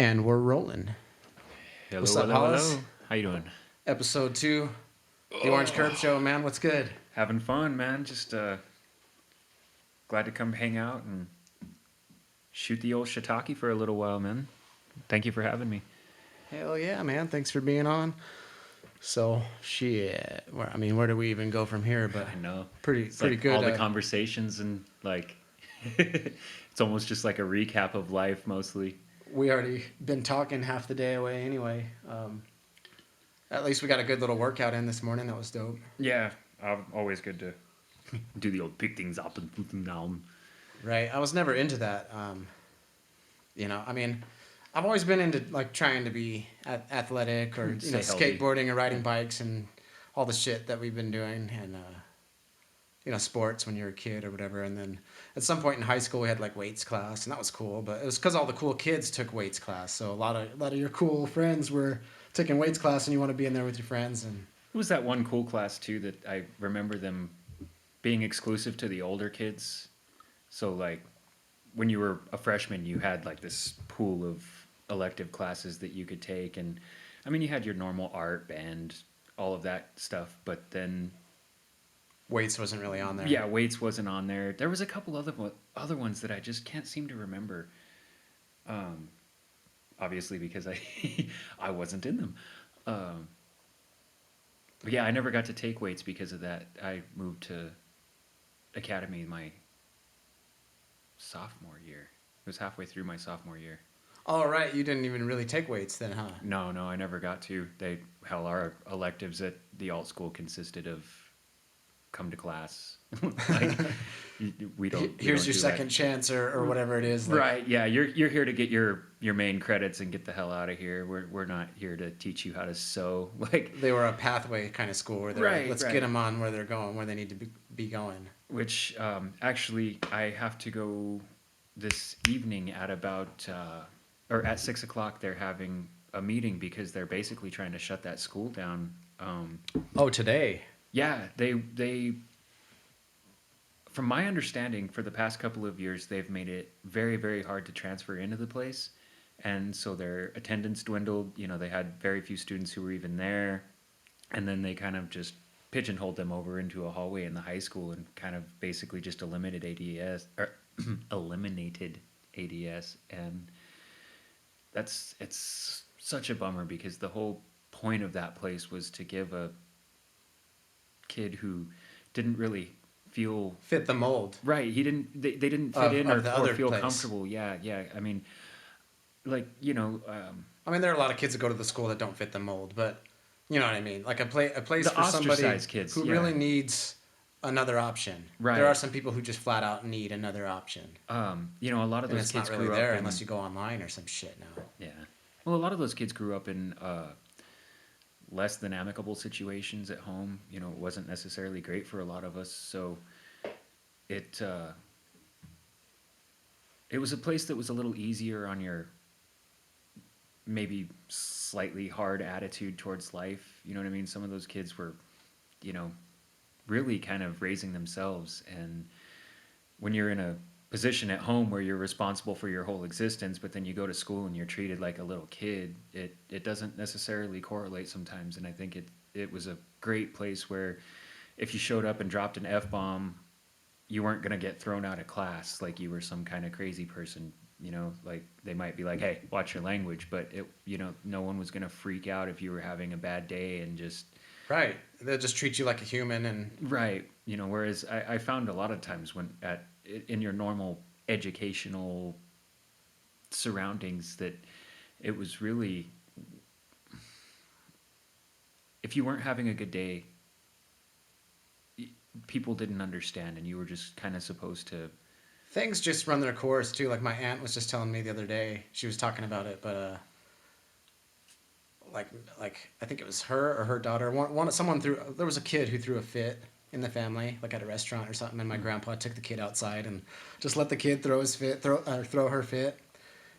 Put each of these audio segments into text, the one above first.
And we're rolling. What's Hello, up, hello, Hollis? hello. How you doing? Episode 2, the Orange Curb Show, man. What's good? Having fun, man. Just glad to come hang out and shoot the old shiitake for a little while, man. Thank you for having me. Hell yeah, man. Thanks for being on. So, shit. Where do we even go from here? But I know. pretty It's pretty like good. all the conversations and like it's almost just like a recap of life mostly. We already been talking half the day away anyway. At least we got a good little workout in this morning. That was dope. Yeah, always good to do the old pick things up and put them down. Right. I was never into that. I've always been into like trying to be athletic or Stay healthy. skateboarding or riding bikes and all the shit that we've been doing and sports when you're a kid or whatever. And then at some point in high school we had like weights class and that was cool, but it was because all the cool kids took weights class. So a lot of your cool friends were taking weights class and you want to be in there with your friends. And It was that one cool class too that I remember them being exclusive to the older kids. So like when you were a freshman, you had like this pool of elective classes that you could take, and I mean you had your normal art, band, all of that stuff, but then weights wasn't really on there. yeah, weights wasn't on there. There was a couple other ones that I just can't seem to remember. Obviously because I I wasn't in them. But yeah, I never got to take weights because of that. I moved to academy my sophomore year. It was halfway through my sophomore year. All right, you didn't even really take weights then, huh? No, I never got to. Our electives at the alt school consisted of come to class. like we don't. Here's your do second that. chance or whatever it is. Like, Right? Yeah, you're here to get your main credits and get the hell out of here. We're not here to teach you how to sew. Like they were a pathway kind of school where they're like, Right, let's right. get them on where they're going, where they need to be going. which actually I have to go this evening at about or at 6 o'clock. They're having a meeting because they're basically trying to shut that school down. Oh, today. Yeah, they from my understanding, for the past couple of years, they've made it very, very hard to transfer into the place. And so their attendance dwindled. You know, they had very few students who were even there. And then they kind of just pigeonholed them over into a hallway in the high school and kind of basically just eliminated ADS or eliminated ADS. And it's such a bummer because the whole point of that place was to give a kid who didn't really feel Fit the mold. right. They didn't fit in Of the or other feel place. comfortable. Yeah. I mean, like There are a lot of kids that go to the school that don't fit the mold, but you know what I mean? Like a place The for somebody ostracized kids, who yeah. really needs another option. Right. There are some people who just flat out need another option. a lot of And those it's kids not really grew there up in, unless you go online or some shit now. yeah. Well, a lot of those kids grew up in less than amicable situations at home. You know, it wasn't necessarily great for a lot of us. So it was a place that was a little easier on your maybe slightly hard attitude towards life. You know what I mean? Some of those kids were, you know, really kind of raising themselves. And when you're in a position at home where you're responsible for your whole existence, but then you go to school and you're treated like a little kid, it doesn't necessarily correlate sometimes. And I think it was a great place where if you showed up and dropped an F-bomb, you weren't going to get thrown out of class like you were some kind of crazy person. You know, like they might be like, hey, watch your language, but no one was going to freak out if you were having a bad day and just Right. They'll just treat you like a human and right. Whereas I found a lot of times in your normal educational surroundings that it was really, if you weren't having a good day, people didn't understand and you were just kind of supposed to. things just run their course too. Like my aunt was just telling me the other day, she was talking about it, but like I think it was her or her daughter. There was a kid who threw a fit in the family, like at a restaurant or something, and my grandpa took the kid outside and just let the kid throw her fit,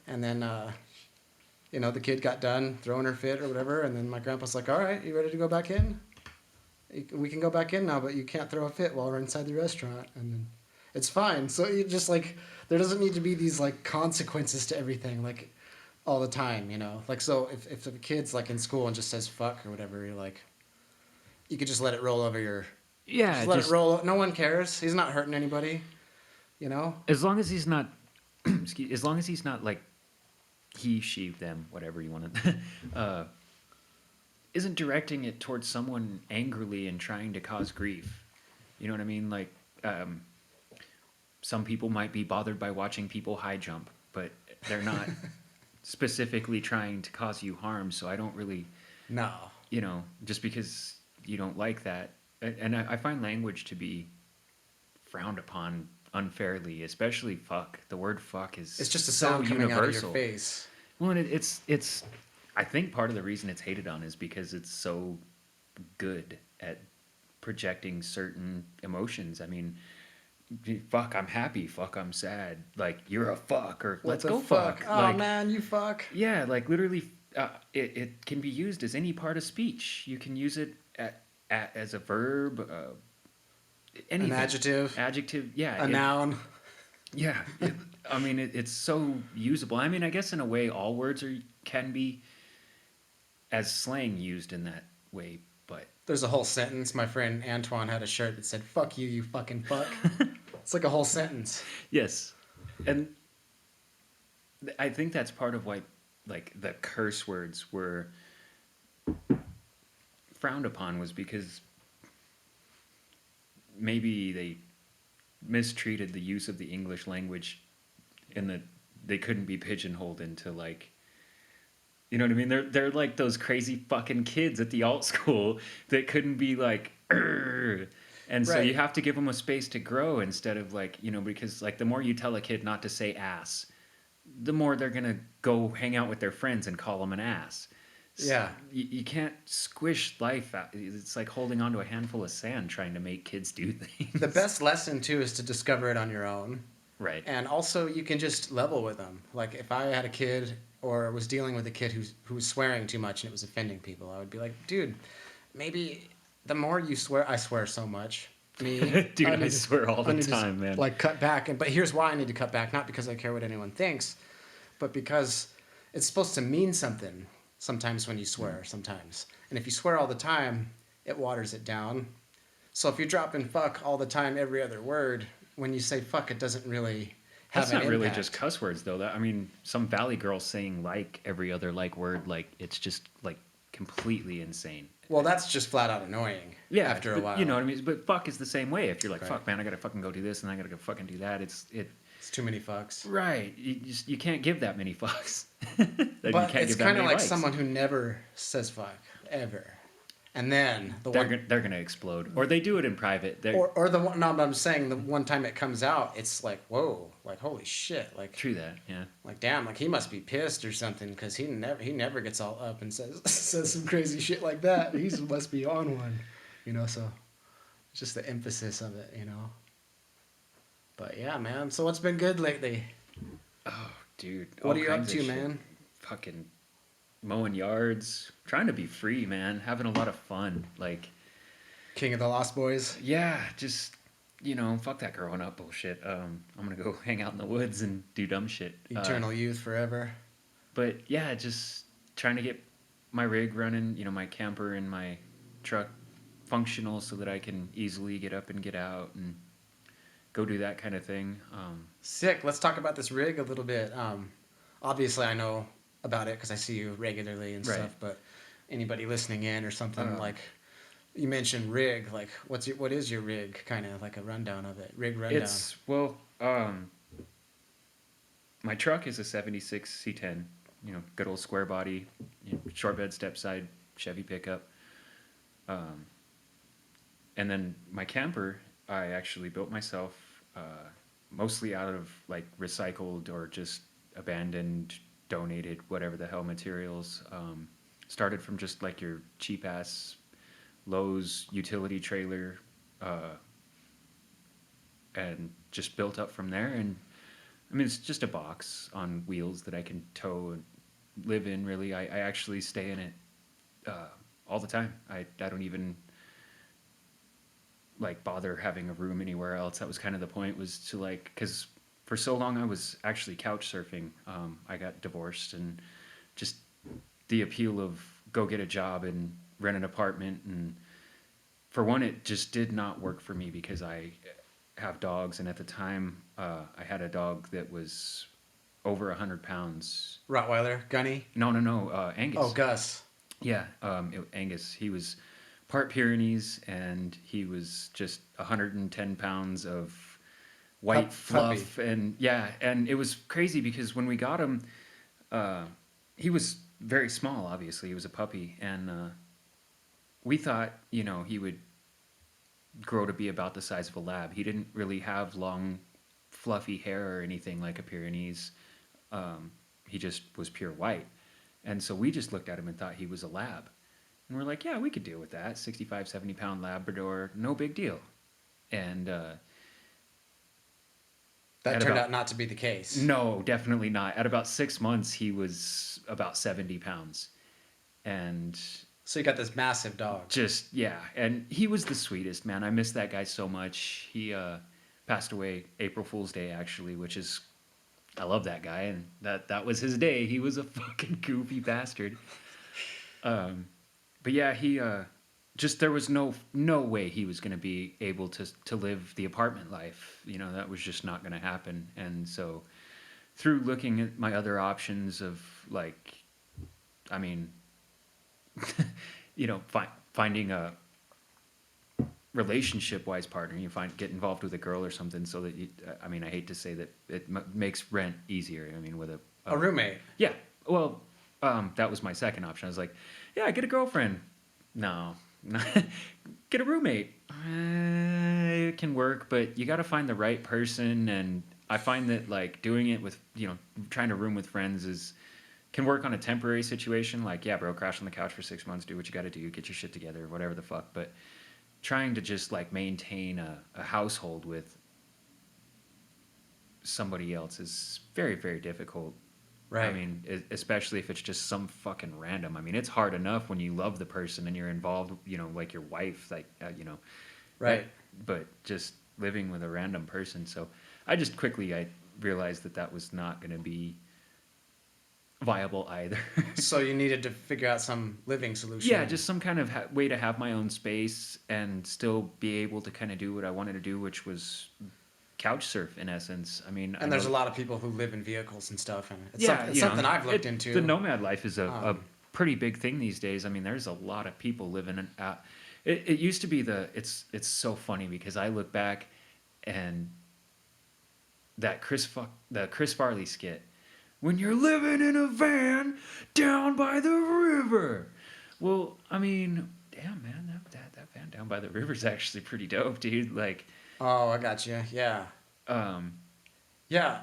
and then the kid got done throwing her fit or whatever, and then my grandpa's like, "All right, you ready to go back in? We can go back in now, but you can't throw a fit while we're inside the restaurant." And then it's fine. So you just like there doesn't need to be these like consequences to everything. Like all the time, you know. Like, so if a kid's like in school and just says fuck or whatever, you're like, you could just let it roll over your, Yeah, just let it just roll. No one cares. He's not hurting anybody, you know. as long as he's not, as long as he's not like he, she, them, whatever you want to, isn't directing it towards someone angrily and trying to cause grief. You know what I mean? Like, um, some people might be bothered by watching people high jump, but they're not specifically trying to cause you harm. So I don't really, No. just because you don't like that. And I find language to be frowned upon unfairly, especially fuck. The word fuck is It's just a so sound coming out of your universal. face. Well, and it's. I think part of the reason it's hated on is because it's so good at projecting certain emotions. I mean, fuck, I'm happy. Fuck, I'm sad. Like you're a fuck, or What let's the go fuck? fuck. Oh Like man, you fuck. yeah, like literally, it can be used as any part of speech. You can use it as a verb, An anything. adjective, Adjective, yeah. a noun. Yeah, I mean, it's so usable. I mean, I guess in a way, all words can be as slang used in that way, but There's a whole sentence. My friend Antoine had a shirt that said "fuck you, you fucking fuck." It's like a whole sentence. yes, and I think that's part of why, like, the curse words were frowned upon was because maybe they mistreated the use of the English language, and that they couldn't be pigeonholed into like. You know what I mean? They're like those crazy fucking kids at the alt school that couldn't be like, "Urgh." And so you Right. have to give them a space to grow instead of like, because like the more you tell a kid not to say ass, the more they're gonna go hang out with their friends and call them an ass. Yeah. You can't squish life out. It's like holding onto a handful of sand trying to make kids do things. The best lesson too is to discover it on your own. Right. And also, you can just level with them. Like, if I had a kid or was dealing with a kid who was swearing too much and it was offending people, I would be like, dude, maybe the more you swear, I swear so much. Me, Dude, I need to- swear all the need to time, man. Like, cut back. But here's why I need to cut back: not because I care what anyone thinks, but because it's supposed to mean something. Sometimes when you swear, sometimes, and if you swear all the time, it waters it down. So if you're dropping fuck all the time, every other word, when you say fuck, it doesn't really have That's an not really impact. just cuss words, though. I mean, some Valley girl saying like every other like word, like it's just like completely insane. Well, that's just flat out annoying. Yeah, After a but while, you know what I mean. But fuck is the same way. If you're like, Right. fuck, man, I gotta fucking go do this, and I gotta go fucking do that. it's too many fucks. Right. You can't give that many fucks. Then you But can't it's give that kind of many like likes. someone who never says fuck ever, and then They're gonna explode, or they do it in private. or the one. No, but I'm saying the one time it comes out, it's like whoa, like holy shit, like True that. Yeah. like damn, like he must be pissed or something because he never gets all up and says says some crazy shit like that. He must be on one, you know. So it's just the emphasis of it, you know. But yeah, man. So what's been good lately? Oh, dude. What all are you up kinds of to, shit. man? Fucking mowing yards, trying to be free, man. Having a lot of fun. Like, King of the Lost Boys. yeah, just fuck that growing up bullshit. I'm gonna go hang out in the woods and do dumb shit. Eternal youth forever. But yeah, just trying to get my rig running. My camper and my truck functional so that I can easily get up and get out and go do that kind of thing. Sick. Let's talk about this rig a little bit. Obviously, I know about it because I see you regularly and Right. stuff. But anybody listening in or something Uh, like, you mentioned rig. Like, what is your rig? Kind of like a rundown of it. Rig rundown. It's my truck is a '76 C10. Good old square body, short bed, step side Chevy pickup. And then my camper, I actually built myself, mostly out of like recycled or just abandoned, donated, whatever the hell materials. Started from just like your cheap ass Lowe's utility trailer, and just built up from there. And I mean, it's just a box on wheels that I can tow and live in. Really, I actually stay in it all the time. I don't even like bother having a room anywhere else. That was kind of the point, was to like, because for so long I was actually couch surfing. I got divorced, and just the appeal of go get a job and rent an apartment, and for one, it just did not work for me because I have dogs, and at the time, I had a dog that was over 100 pounds. Rottweiler, Gunny. No, Oh, Angus. Gus. Yeah, Angus. He was part Pyrenees, and he was just 110 pounds of white Puppy. fluff, and yeah, and it was crazy because when we got him, uh, he was very small. Obviously, he was a puppy, and we thought, he would grow to be about the size of a lab. He didn't really have long, fluffy hair or anything like a Pyrenees. He just was pure white. And so we just looked at him and thought he was a lab. And we're like, yeah, we could deal with that. 65, 70-pound Labrador, no big deal. And That at turned about, out not to be the case. no, definitely not. At about 6 months, he was about 70 pounds. And So you got this massive dog. just, yeah. And he was the sweetest, man. I miss that guy so much. He passed away April Fool's Day, actually, which is, I love that guy. And that was his day. He was a fucking goofy bastard. But yeah, he just, there was no way he was going to be able to live the apartment life. That was just not going to happen. And so through looking at my other options of, like, I mean, finding a relationship wise partner, get involved with a girl or something, so that I mean, I hate to say that it makes rent easier. I mean, with A roommate. yeah. Well, that was my second option. I was like, yeah, get a girlfriend. No, get a roommate. It can work, but you got to find the right person. And I find that, like, doing it with, trying to room with friends can work on a temporary situation. Like, yeah, bro, crash on the couch for 6 months, do what you got to do, get your shit together, whatever the fuck. But trying to just, like, maintain a household with somebody else is very, very difficult. Right. I mean, especially if it's just some fucking random. I mean, it's hard enough when you love the person and you're involved, like your wife, like, Right. But just living with a random person. So I realized that was not going to be viable either. So you needed to figure out some living solution. Yeah, just some kind of way to have my own space and still be able to kind of do what I wanted to do, which was couch surf in essence. I mean, And there's a lot of people who live in vehicles and stuff, and it's, yeah, it's something I've looked into. The nomad life is a pretty big thing these days. I mean, there's a lot of people living in. It used to be it's so funny because I look back and that the Chris Farley skit, when you're living in a van down by the river. Well, I mean, damn man, that van down by the river is actually pretty dope, dude. Like, Oh, I got you. Yeah. Yeah.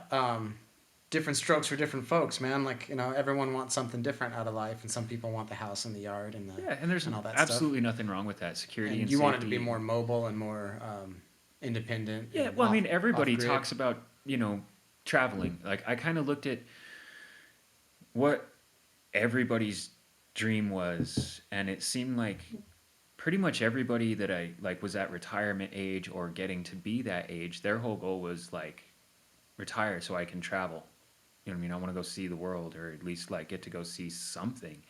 Different strokes for different folks, man. Like, everyone wants something different out of life, and some people want the house and the yard and the yeah, and there's all that absolutely nothing wrong with that. Security and and you want it to safety. be more mobile and more independent. Yeah, and well, I mean, off- everybody off-grid. talks about, traveling. Like, I kind of looked at what everybody's dream was, and it seemed like pretty much everybody that I, like, was at retirement age or getting to be that age, their whole goal was, like, retire so I can travel. You know what I mean? I want to go see the world, or at least, like, get to go see something.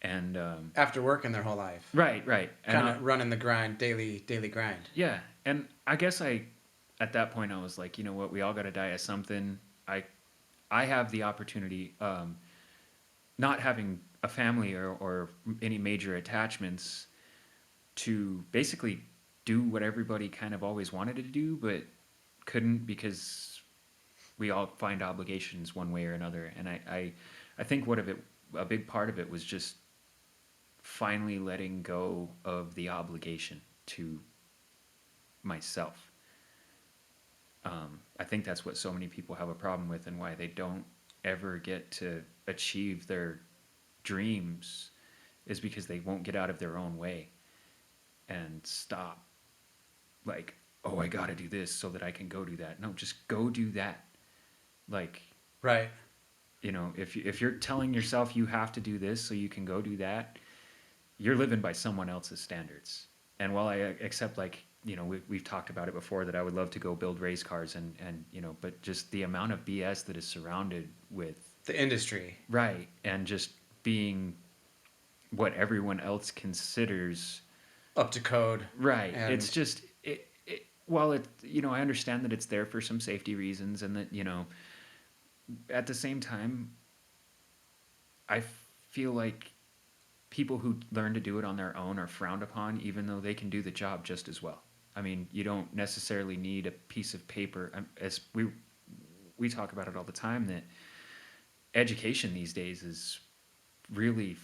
And After working their whole life. right. And Kind of running the grind, daily grind. yeah, and I guess at that point I was like, you know what, we all got to die of something. I have the opportunity, not having a family or any major attachments, to basically do what everybody kind of always wanted to do, but couldn't because we all find obligations one way or another. And I think a big part of it was just finally letting go of the obligation to myself. I think that's what so many people have a problem with, and why they don't ever get to achieve their dreams, is because they won't get out of their own way and stop, like, oh, I gotta do this so that I can go do that. No, just go do that. Like, Right. if you're telling yourself you have to do this so you can go do that, you're living by someone else's standards. And while I accept, like, we've talked about it before that I would love to go build race cars and but just the amount of BS that is surrounded with The industry. right and just being what everyone else considers Up to code. right. And It's just while it I understand that it's there for some safety reasons and that at the same time I feel like people who learn to do it on their own are frowned upon, even though they can do the job just as well. I mean, you don't necessarily need a piece of paper. As we talk about it all the time, that education these days is really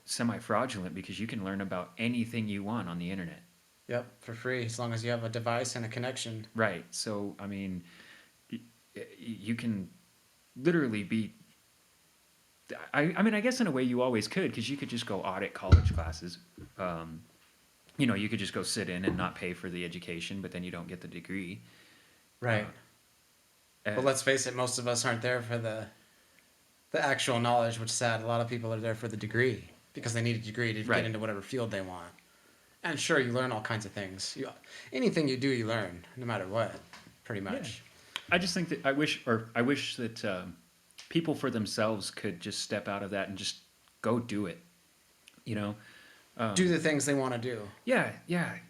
semi-fraudulent because you can learn about anything you want on the internet. yep, for free as long as you have a device and a connection. Right. So, I mean, you can literally be. I mean, I guess in a way you always could because you could just go audit college classes. You could just go sit in and not pay for the education, but then you don't get the degree. Right. Uh, But let's face it, most of us aren't there for the actual knowledge, which is sad. A lot of people are there for the degree because they need a degree to Right. get into whatever field they want. And sure, you learn all kinds of things. Anything you do, you learn, no matter what, pretty much. I just think that I wish that people for themselves could just step out of that and just go do it. You know, Do the things they want to do. yeah.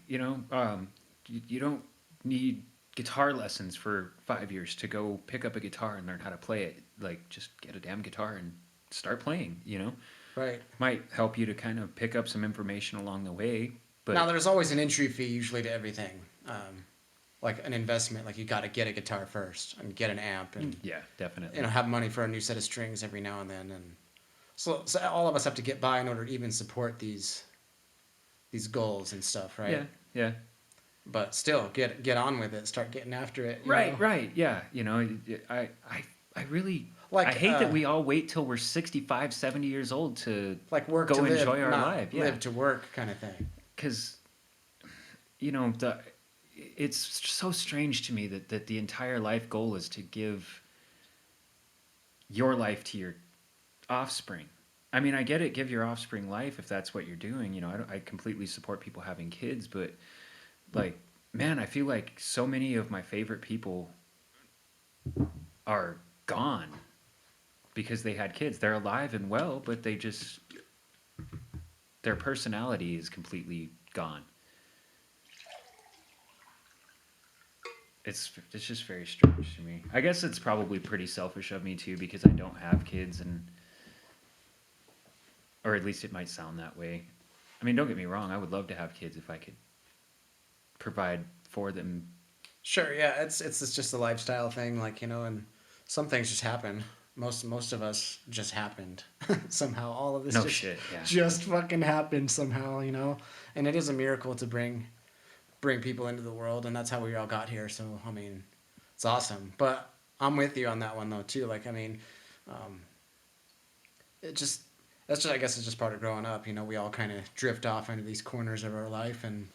You don't need guitar lessons for 5 years to go pick up a guitar and learn how to play it. Like, just get a damn guitar and start playing. Right. Might help you to kind of pick up some information along the way. But Now, there's always an entry fee usually to everything. Like an investment, like you got to get a guitar first and get an amp and yeah, definitely. have money for a new set of strings every now and then. And so all of us have to get by in order to even support these goals and stuff, right? Yeah, yeah. But still, get on with it. Start getting after it. you Right, know? right. Yeah, I really Like, I hate that we all wait till we're 65, 70 years old to Like work go to live, enjoy our not life. Yeah. live to work kind of thing. Cuz it's so strange to me that the entire life goal is to give your life to your offspring. I mean, I get it, give your offspring life if that's what you're doing. I completely support people having kids, but like, man, I feel like so many of my favorite people are gone because they had kids. They're alive and well, but their personality is completely gone. It's just very strange to me. I guess it's probably pretty selfish of me too because I don't have kids or at least it might sound that way. I mean, don't get me wrong, I would love to have kids if I could provide for them. Sure, yeah, it's just a lifestyle thing, like, and some things just happen. Most of us just happened somehow. All of this No shit, yeah. just fucking happened somehow, And it is a miracle to bring people into the world, and that's how we all got here. So I mean, it's awesome. But I'm with you on that one though too. Like, I mean, I guess it's just part of growing up. We all kind of drift off into these corners of our life, and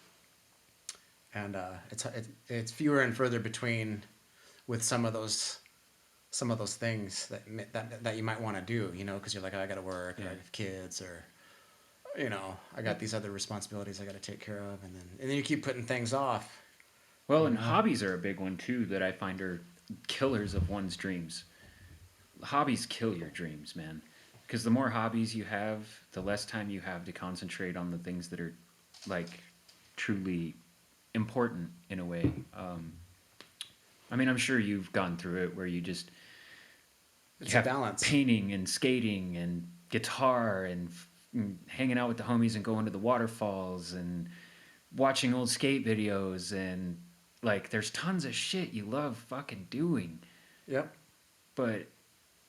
it's fewer and further between with some of those things that you might want to do, because you're like, oh, I got to work, or I have kids, or I got these other responsibilities I got to take care of, and then you keep putting things off. Well, and hobbies are a big one too that I find are killers of one's dreams. Hobbies kill your dreams, man. Because the more hobbies you have, the less time you have to concentrate on the things that are like truly important in a way. I mean, I'm sure you've gone through it where you just It's a balance. painting and skating and guitar and hanging out with the homies and going to the waterfalls and watching old skate videos and like there's tons of shit you love fucking doing. Yep. But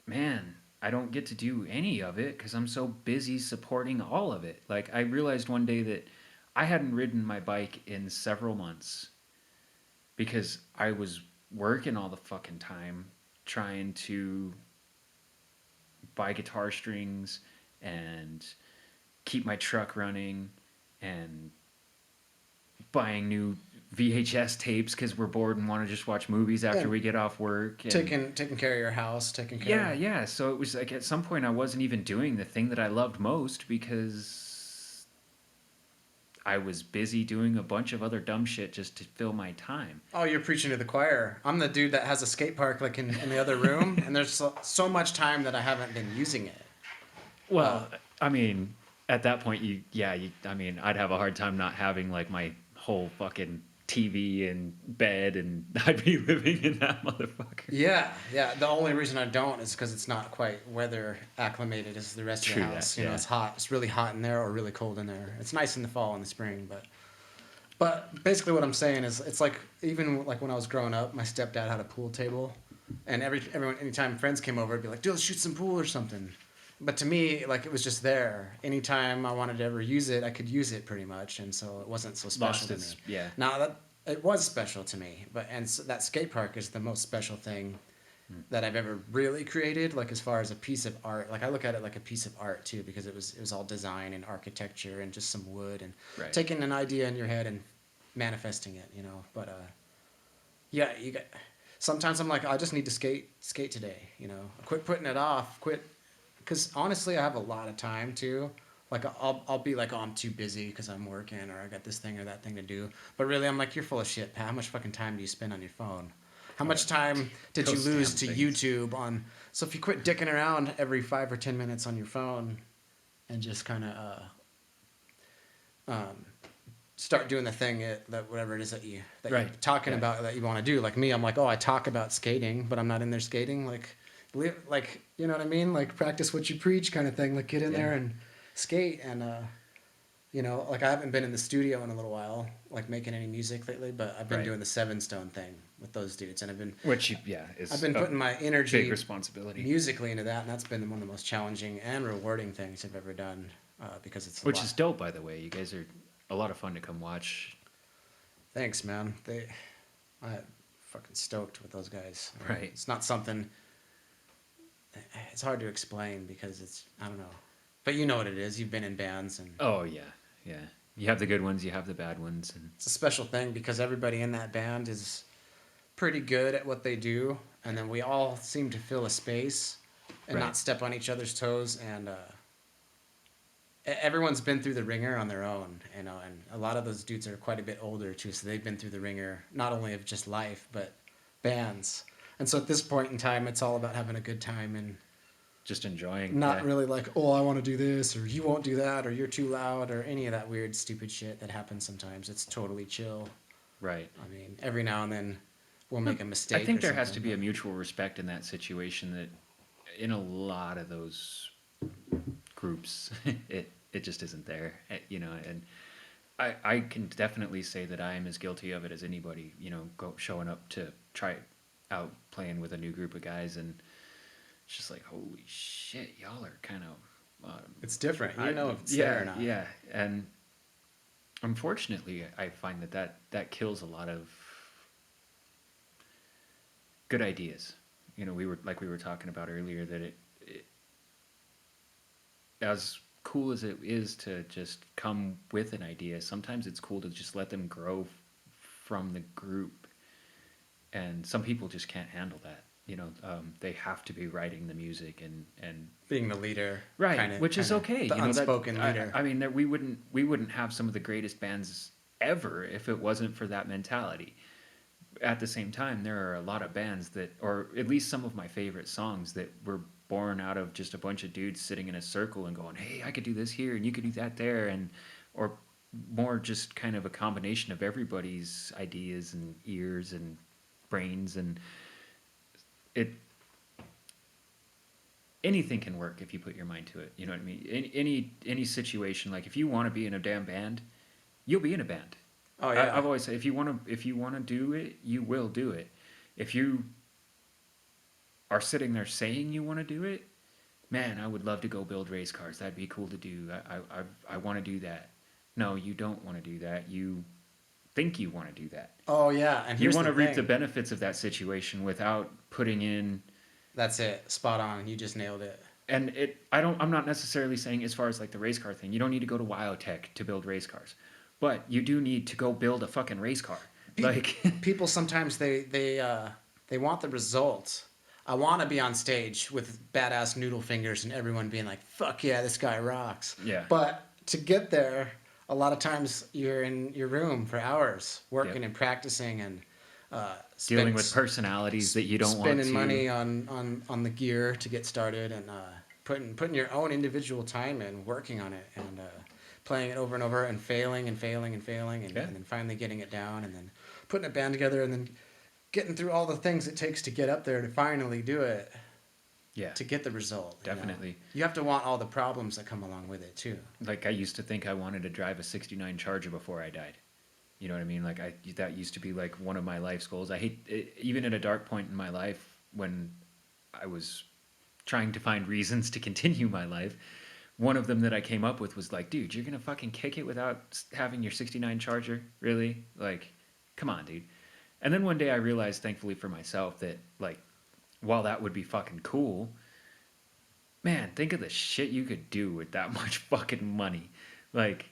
man, I don't get to do any of it because I'm so busy supporting all of it. Like, I realized one day that I hadn't ridden my bike in several months because I was working all the fucking time trying to buy guitar strings and keep my truck running and buying new VHS tapes because we're bored and want to just watch movies after we get off work. And Taking care of your house, taking care of... Yeah. So it was like at some point I wasn't even doing the thing that I loved most because I was busy doing a bunch of other dumb shit just to fill my time. Oh, you're preaching to the choir. I'm the dude that has a skate park like in the other room, and there's so much time that I haven't been using it. Well, I mean, at that point, I mean, I'd have a hard time not having like my whole fucking TV and bed, and I'd be living in that motherfucker. Yeah, yeah. The only reason I don't is because it's not quite weather acclimated as the rest of True the that, house. You know, yeah. it's hot. It's really hot in there or really cold in there. It's nice in the fall and the spring, but basically what I'm saying is it's like even like when I was growing up, my stepdad had a pool table, and everyone anytime friends came over, it'd be like, "Dude, let's shoot some pool or something." But to me, like it was just there. Anytime I wanted to ever use it, I could use it pretty much, and so it wasn't so special Lost to me. its, yeah. Now that it was special to me, but and so that skate park is the most special thing that I've ever really created. Like as far as a piece of art, like I look at it like a piece of art too, because it was all design and architecture and just some wood and Right. taking an idea in your head and manifesting it, you know. But yeah, you got. Sometimes I'm like, I just need to skate today, you know. Quit putting it off. Quit, because honestly, I have a lot of time too. Like I'll be like, oh, I'm too busy because I'm working or I got this thing or that thing to do. But really, I'm like, you're full of shit, Pat. How much fucking time do you spend on your phone? How much time did you Those lose damn to things. YouTube on? So if you quit dicking around every 5 or 10 minutes on your phone, and just kind of start doing the thing that whatever it is that you're Right, talking yeah. about that you want to do. Like me, I'm like, oh, I talk about skating, but I'm not in there skating. Like you know what I mean? Like practice what you preach, kind of thing. Like get in Yeah. there and skate, and you know, like I haven't been in the studio in a little while, like making any music lately. But I've been Right. doing the Seven Stone thing with those dudes, and Which, is I've been a putting my big energy responsibility. musically into that, and that's been one of the most challenging and rewarding things I've ever done because it's a Which lot. is dope, by the way. You guys are a lot of fun to come watch. Thanks, man. I fucking stoked with those guys. I mean, Right. It's not something. It's hard to explain because it's I don't know, but you know what it is. You've been in bands, and Oh, yeah, yeah. You have the good ones, you have the bad ones, and it's a special thing because everybody in that band is pretty good at what they do, and then we all seem to fill a space and Right. not step on each other's toes, and everyone's been through the ringer on their own, you know, and a lot of those dudes are quite a bit older too, so they've been through the ringer not only of just life but bands. And so at this point in time, it's all about having a good time and just enjoying. not Yeah. really like, oh, I want to do this or you won't do that or you're too loud or any of that weird stupid shit that happens sometimes. It's totally chill. Right. I mean, every now and then we'll make a mistake. I think or there has to something, be a but- mutual respect in that situation that in a lot of those groups it just isn't there. You know, and I can definitely say that I am as guilty of it as anybody, you know, showing up to try out playing with a new group of guys, and it's just like, holy shit, y'all are kind of It's different. You know if it's yeah, there or not. yeah. And unfortunately, I find that kills a lot of good ideas. You know, we were talking about earlier that it as cool as it is to just come with an idea, sometimes it's cool to just let them grow from the group. And some people just can't handle that. You know, they have to be writing the music and Being the leader, right, which is okay. The you know, unspoken leader. I mean, we wouldn't have some of the greatest bands ever if it wasn't for that mentality. At the same time, there are a lot of bands that, or at least some of my favorite songs that were born out of just a bunch of dudes sitting in a circle and going, "Hey, I could do this here, and you could do that there," and or more just kind of a combination of everybody's ideas and ears and brains, and it anything can work if you put your mind to it. You know what I mean? Any situation, like if you want to be in a damn band, you'll be in a band. Oh yeah. I've always said if you want to do it, you will do it. If you are sitting there saying you want to do it, man, I would love to go build race cars. That'd be cool to do. I want to do that. No, you don't want to do that. You think you want to do that. Oh yeah. And You here's want to reap the thing. benefits of that situation without putting in. That's it. Spot on. You just nailed it. And I'm not necessarily saying as far as like the race car thing. You don't need to go to Wyotech to build race cars, but you do need to go build a fucking race car. Like People sometimes they want the result. I want to be on stage with badass noodle fingers and everyone being like, "Fuck yeah, this guy rocks." Yeah. But to get there, a lot of times you're in your room for hours working Yep. and practicing and Dealing with personalities that you don't want spending to. money on the gear to get started and putting your own individual time in working on it and playing it over and over and failing and failing and failing Yeah. and then finally getting it down and then putting a band together and then getting through all the things it takes to get up there to finally do it Yeah. to get the result. Definitely. You have to want all the problems that come along with it too. Like I used to think I wanted to drive a 69 Charger before I died. You know what I mean? Like that used to be like one of my life's goals. I hate it, even at a dark point in my life when I was trying to find reasons to continue my life. One of them that I came up with was like, dude, you're going to fucking kick it without having your 69 Charger? Really? Like, come on, dude. And then one day I realized, thankfully for myself, that like, while that would be fucking cool, man, think of the shit you could do with that much fucking money. Like,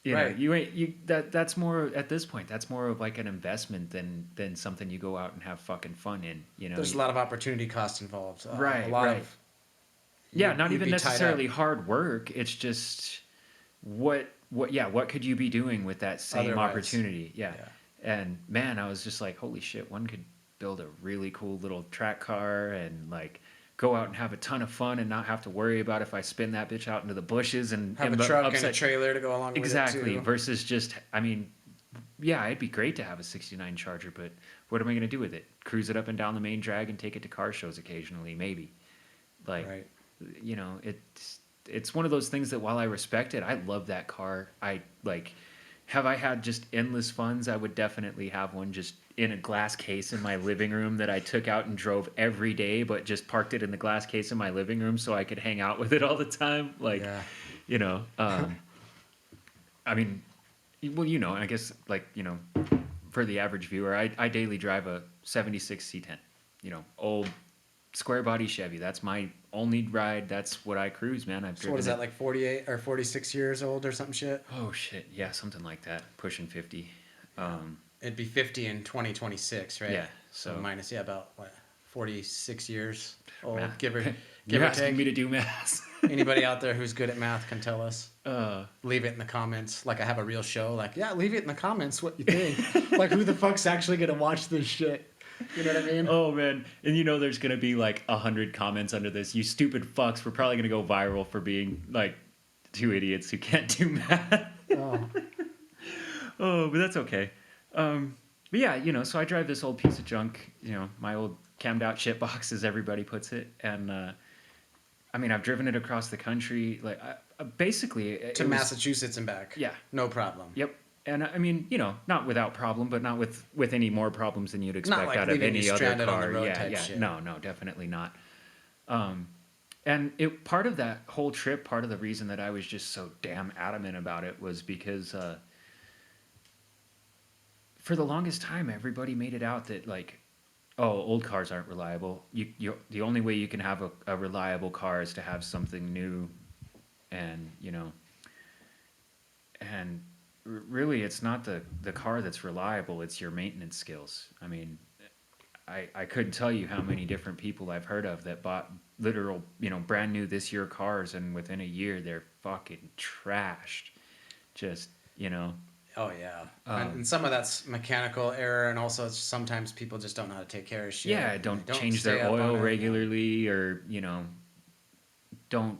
you know, Right. that's more at this point. That's more of like an investment than something you go out and have fucking fun in. You know, There's a lot of opportunity cost involved. Right, A lot right. of Yeah, not you'd even be tied necessarily up hard work. It's just what could you be doing with that same otherwise. opportunity? Yeah. Yeah. And man, I was just like, holy shit, one could build a really cool little track car and like go out and have a ton of fun and not have to worry about if I spin that bitch out into the bushes and Have end a up truck and a upside. trailer to go along Exactly. with it too. Versus just, I mean, yeah, it'd be great to have a 69 Charger, but what am I going to do with it? Cruise it up and down the main drag and take it to car shows occasionally, maybe. Like, Right. you know, it's one of those things that while I respect it, I love that car. I like, have I had just endless funds? I would definitely have one just in a glass case in my living room that I took out and drove every day, but just parked it in the glass case in my living room so I could hang out with it all the time. Like, Yeah. you know, I mean, well, you know, I guess like, you know, for the average viewer, I daily drive a 76 C10, you know, old square body Chevy. That's my only ride. That's what I cruise, man. I've So driven what is it. that, like 48 or 46 years old or some shit? Oh shit, yeah, something like that. Pushing 50. It'd be 50 in 2026, right? Yeah, So so- minus, yeah, about what, 46 years old, Math. give or You're asking take. me to do math. Anybody out there who's good at math can tell us. uh, Leave it in the comments. Like I have a real show. Like, yeah, leave it in the comments what you think. Like, who the fuck's actually gonna watch this shit? You know what I mean? oh man, and you know there's gonna be like 100 comments under this. You stupid fucks. We're probably gonna go viral for being like two idiots who can't do math. Oh. Oh, but that's okay. But yeah, you know, so I drive this old piece of junk, you know, my old cammed out shit box, as everybody puts it, and I mean, I've driven it across the country, like basically To Massachusetts and back. Yeah. No problem. Yep. And I mean, you know, not without problem, but not with any more problems than you'd expect like out of leaving any you other stranded on car. the road Yeah, type yeah. shit. No, definitely not. And part of that whole trip, part of the reason that I was just so damn adamant about it was because for the longest time, everybody made it out that like, oh, old cars aren't reliable. You the only way you can have a reliable car is to have something new, and you know, and really, it's not the car that's reliable. It's your maintenance skills. I mean, I couldn't tell you how many different people I've heard of that bought literal, you know, brand new this year cars, and within a year they're fucking trashed. Just, you know. Oh yeah. And some of that's mechanical error, and also sometimes people just don't know how to take care of shit. Yeah, and don't they change stay their up on oil it. regularly, or you know, don't.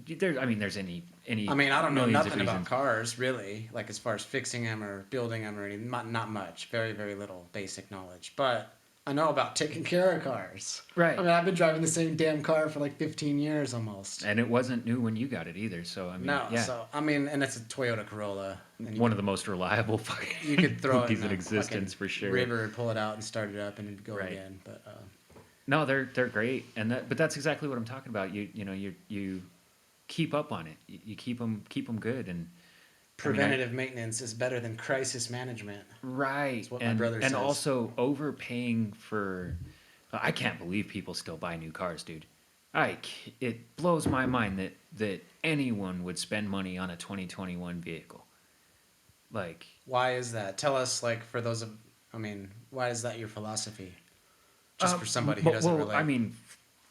There, I mean, there's any. I mean, I don't know millions of nothing about reasons. cars really, like as far as fixing them or building them or anything. Not much. Very, very little basic knowledge. But I know about taking care of cars. Right. I mean, I've been driving the same damn car for like 15 years almost. And it wasn't new when you got it either. So I mean, No, yeah, so I mean, and it's a Toyota Corolla. And one of the most reliable fucking you could throw it cookies in in a existence fucking for sure. river and pull it out and start it up and it'd go Right. again. But No, they're great, and but that's exactly what I'm talking about. You know you keep up on it. You keep them good, and preventative maintenance is better than crisis management. right. That's what my and brother says. also overpaying for. I can't believe people still buy new cars, dude. It blows my mind that anyone would spend money on a 2021 vehicle. Like, Why is that? Tell us, like, for those of, I mean, why is that your philosophy? Just for somebody who doesn't relate. I mean,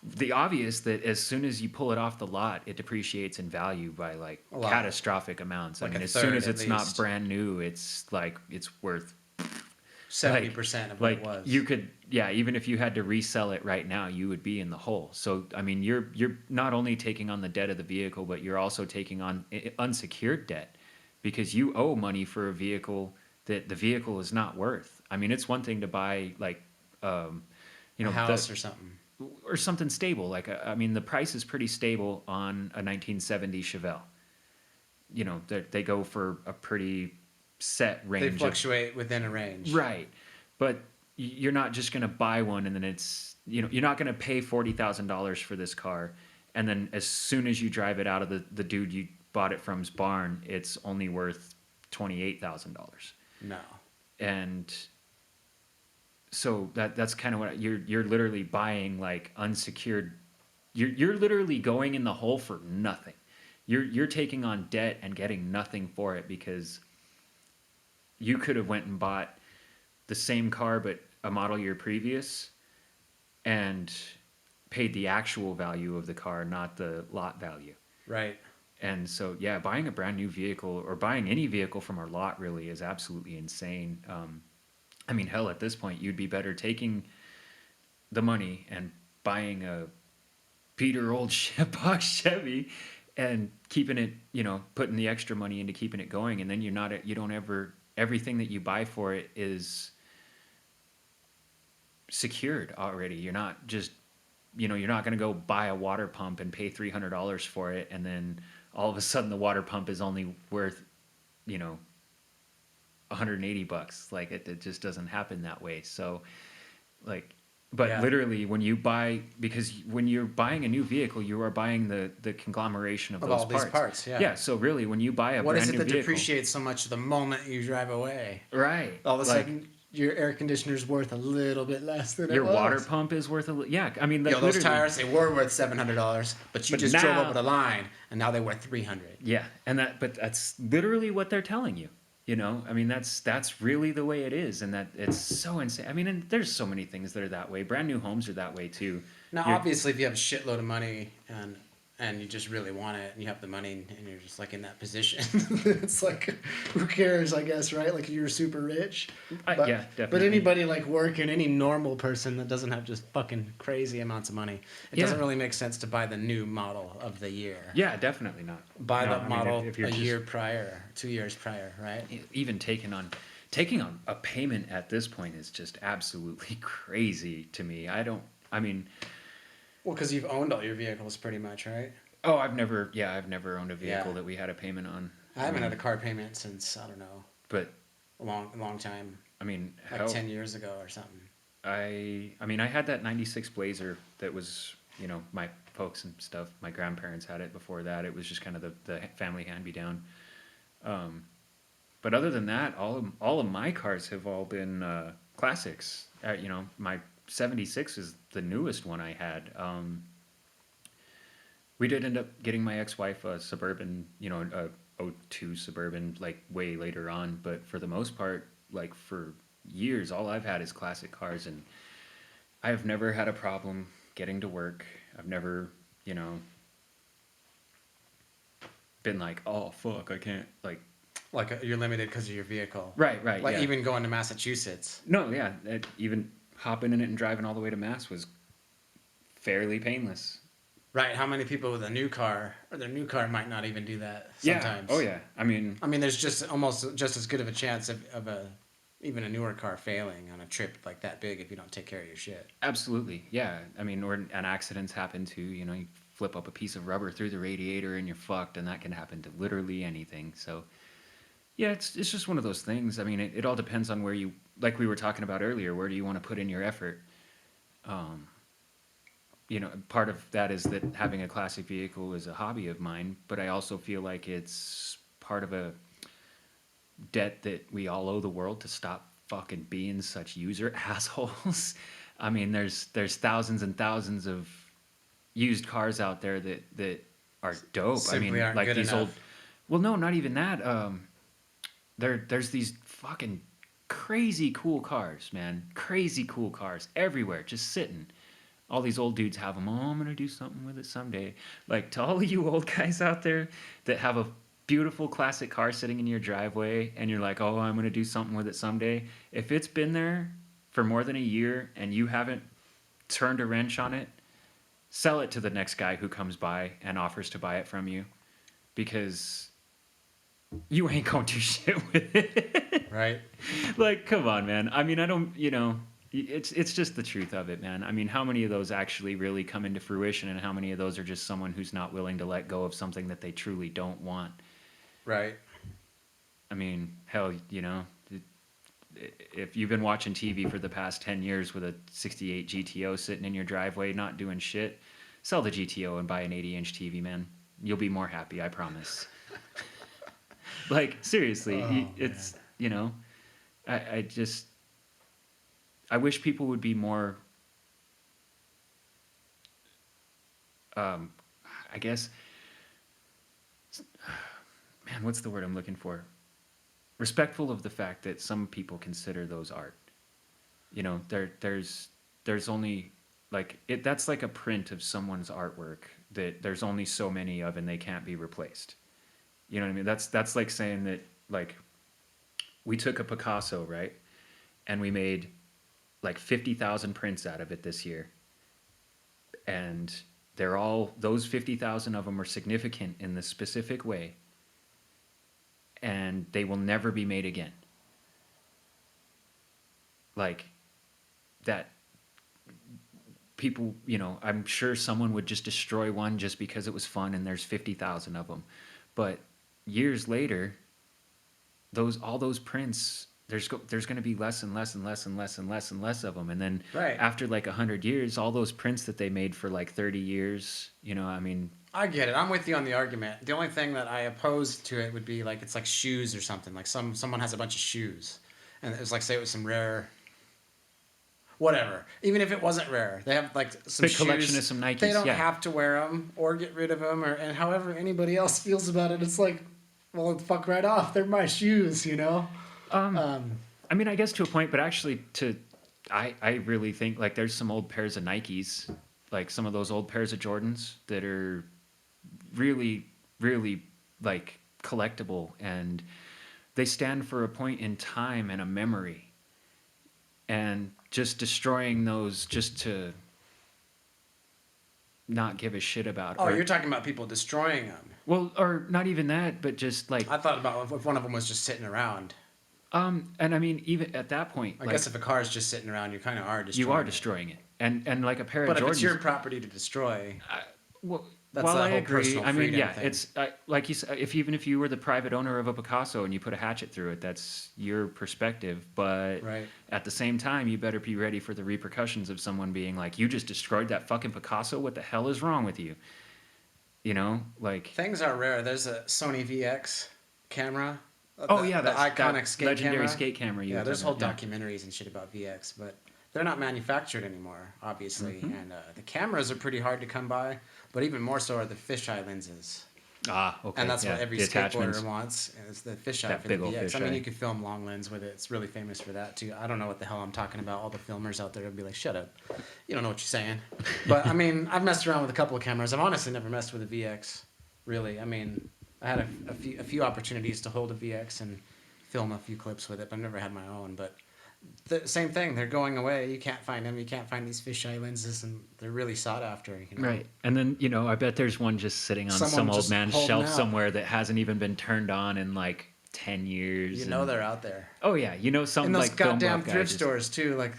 the obvious that as soon as you pull it off the lot, it depreciates in value by like A lot. catastrophic amounts. I Like mean, a as soon third as at it's not least. brand new, it's like it's worth 70% of what it like was. you could, yeah, even if you had to resell it right now, you would be in the hole. So I mean, you're not only taking on the debt of the vehicle, but you're also taking on unsecured debt because you owe money for a vehicle that the vehicle is not worth. I mean, it's one thing to buy like um, you A know house or something. or something stable. Like I mean, the price is pretty stable on a 1970 Chevelle. You know, they go for a pretty set They range of fluctuate within a range. right, but you're not just going to buy one and then it's you're not going to pay $40,000 for this car, and then as soon as you drive it out of the dude you bought it from's barn, it's only worth $28,000. No. And so that's kind of what you're literally buying like unsecured. You're literally going in the hole for nothing. You're taking on debt and getting nothing for it because you could have went and bought the same car but a model year previous and paid the actual value of the car, not the lot value. Right. And so, yeah, buying a brand new vehicle or buying any vehicle from our lot really is absolutely insane. I mean, hell, at this point, you'd be better taking the money and buying a Peter old box Chevy and keeping it, putting the extra money into keeping it going. And then you don't ever, everything that you buy for it is secured already. You're not just, you're not going to go buy a water pump and pay $300 for it. And then all of a sudden the water pump is only worth, $180. Like it just doesn't happen that way. So like, but Yeah. literally when you're buying a new vehicle, you are buying the conglomeration of those all these parts, yeah. Yeah. So really when you buy a What brand is it new that vehicle, depreciates so much the moment you drive away? right. All of a like, sudden, your air conditioner's worth a little bit less than your it was. water pump is worth yeah. I mean, like, Yo, those literally- tires, they were worth $700, but you But just drove now- over the line, and now they're worth $300. Yeah, but that's literally what they're telling you. I mean, that's really the way it is, and that it's so insane. I mean, and there's so many things that are that way. Brand new homes are that way too. Now, You're- obviously, if you have a shitload of money and you just really want it, and you have the money, and you're just like in that position, it's like, who cares? I guess, right? Like you're super rich. But, yeah, definitely. But anybody like working, any normal person that doesn't have just fucking crazy amounts of money, it doesn't really make sense to buy the new model of the year. Yeah, definitely not. Buy No, the I mean, model if you're a just- year prior, 2 years prior, right? Even taking on a payment at this point is just absolutely crazy to me. I mean, Well, because you've owned all your vehicles pretty much, right? oh, I've never owned a vehicle Yeah. that we had a payment on. I haven't had a car payment since, I don't know, But a long time, I mean, like 10 years ago or something. I mean, I had that 96 Blazer that was, my folks and stuff, my grandparents had it before that. It was just kind of the family hand-me-down. But other than that, all of my cars have all been classics. My 76 is the newest one I had. We did end up getting my ex-wife a Suburban, a '02 Suburban, like way later on. But for the most part, like for years, all I've had is classic cars, and I have never had a problem getting to work. I've never, been like, oh fuck, I can't like. Like you're limited because of your vehicle. Right, Like yeah. even going to Massachusetts. No, yeah, even hopping in it and driving all the way to Mass was fairly painless. Right. How many people with a new car or their new car might not even do that sometimes? Yeah. Oh yeah. I mean, there's just almost just as good of a chance of even a newer car failing on a trip like that big if you don't take care of your shit. absolutely. Yeah. I mean, or an accidents happen too. You flip up a piece of rubber through the radiator and you're fucked, and that can happen to literally anything. So, yeah, it's just one of those things. I mean, it all depends on where you, like we were talking about earlier, where do you want to put in your effort? Part of that is that having a classic vehicle is a hobby of mine, but I also feel like it's part of a debt that we all owe the world to stop fucking being such user assholes. I mean, there's thousands and thousands of used cars out there that are dope. Simply I mean, aren't like good these enough. old. Well, no, not even that. There's these fucking crazy cool cars, man. Crazy cool cars everywhere, just sitting. All these old dudes have them. Oh, I'm gonna do something with it someday. Like to all of you old guys out there that have a beautiful classic car sitting in your driveway, and you're like, oh, I'm gonna do something with it someday. If it's been there for more than a year and you haven't turned a wrench on it, sell it to the next guy who comes by and offers to buy it from you, because you ain't gonna do shit with it. Right. Like, come on, man. I mean, I don't, it's just the truth of it, man. I mean, how many of those actually really come into fruition, and how many of those are just someone who's not willing to let go of something that they truly don't want? Right. I mean, hell, if you've been watching TV for the past 10 years with a 68 GTO sitting in your driveway not doing shit, sell the GTO and buy an 80-inch TV, man. You'll be more happy, I promise. Like, seriously, it's, I just, I wish people would be more, I guess, man, what's the word I'm looking for? Respectful of the fact that some people consider those art. There's only like it. That's like a print of someone's artwork that there's only so many of, and they can't be replaced. You know what I mean? That's like saying that, like, we took a Picasso, right, and we made like 50,000 prints out of it this year, and they're all, those 50,000 of them are significant in this specific way, and they will never be made again. Like, that people, I'm sure someone would just destroy one just because it was fun and there's 50,000 of them. But years later, all those prints, there's going to be less and less and less and less and less and less of them. And then after like 100 years, all those prints that they made for like 30 years, I mean, I get it. I'm with you on the argument. The only thing that I oppose to it would be like, it's like shoes or something. Like someone has a bunch of shoes, and it was like, say it was some rare, whatever. Even if it wasn't rare, they have like some big collection of some Nikes. They don't have to wear them or get rid of them, and however anybody else feels about it, it's like, well, fuck right off. They're my shoes, I mean, I guess to a point, but actually, I really think like there's some old pairs of Nikes, like some of those old pairs of Jordans that are really, really like collectible, and they stand for a point in time and a memory. And just destroying those just to not give a shit about. Oh, you're talking about people destroying them. Well, or not even that, but just like, I thought about if one of them was just sitting around. And I mean, even at that point, I guess if a car is just sitting around, you kind of are destroying. You are destroying it, and like a pair of Jordans. But if it's your property to destroy, that's well, the I whole agree. personal I mean, freedom yeah, thing. it's like you said, even if you were the private owner of a Picasso and you put a hatchet through it, that's your perspective. But at the same time, you better be ready for the repercussions of someone being like, "You just destroyed that fucking Picasso. What the hell is wrong with you?" Like, things are rare. There's a Sony VX camera. The iconic that skate legendary camera. skate camera. Yeah, there's whole documentaries and shit about VX, but they're not manufactured anymore, obviously. Mm-hmm. And the cameras are pretty hard to come by, but even more so are the fisheye lenses. Okay. And that's what every skateboarder wants, is the fisheye for the VX. Fisheye. I mean, you could film long lens with it. It's really famous for that, too. I don't know what the hell I'm talking about. All the filmers out there would be like, shut up. You don't know what you're saying. But, I mean, I've messed around with a couple of cameras. I've honestly never messed with a VX, really. I mean, I had a few opportunities to hold a VX and film a few clips with it, but I've never had my own. But the same thing, they're going away. You can't find them. You can't find these fisheye lenses, and they're really sought after. Right. And then, I bet there's one just sitting on some old man's shelf somewhere that hasn't even been turned on in like 10 years. They're out there. Oh, yeah. Some in those like goddamn thrift stores, too. Like,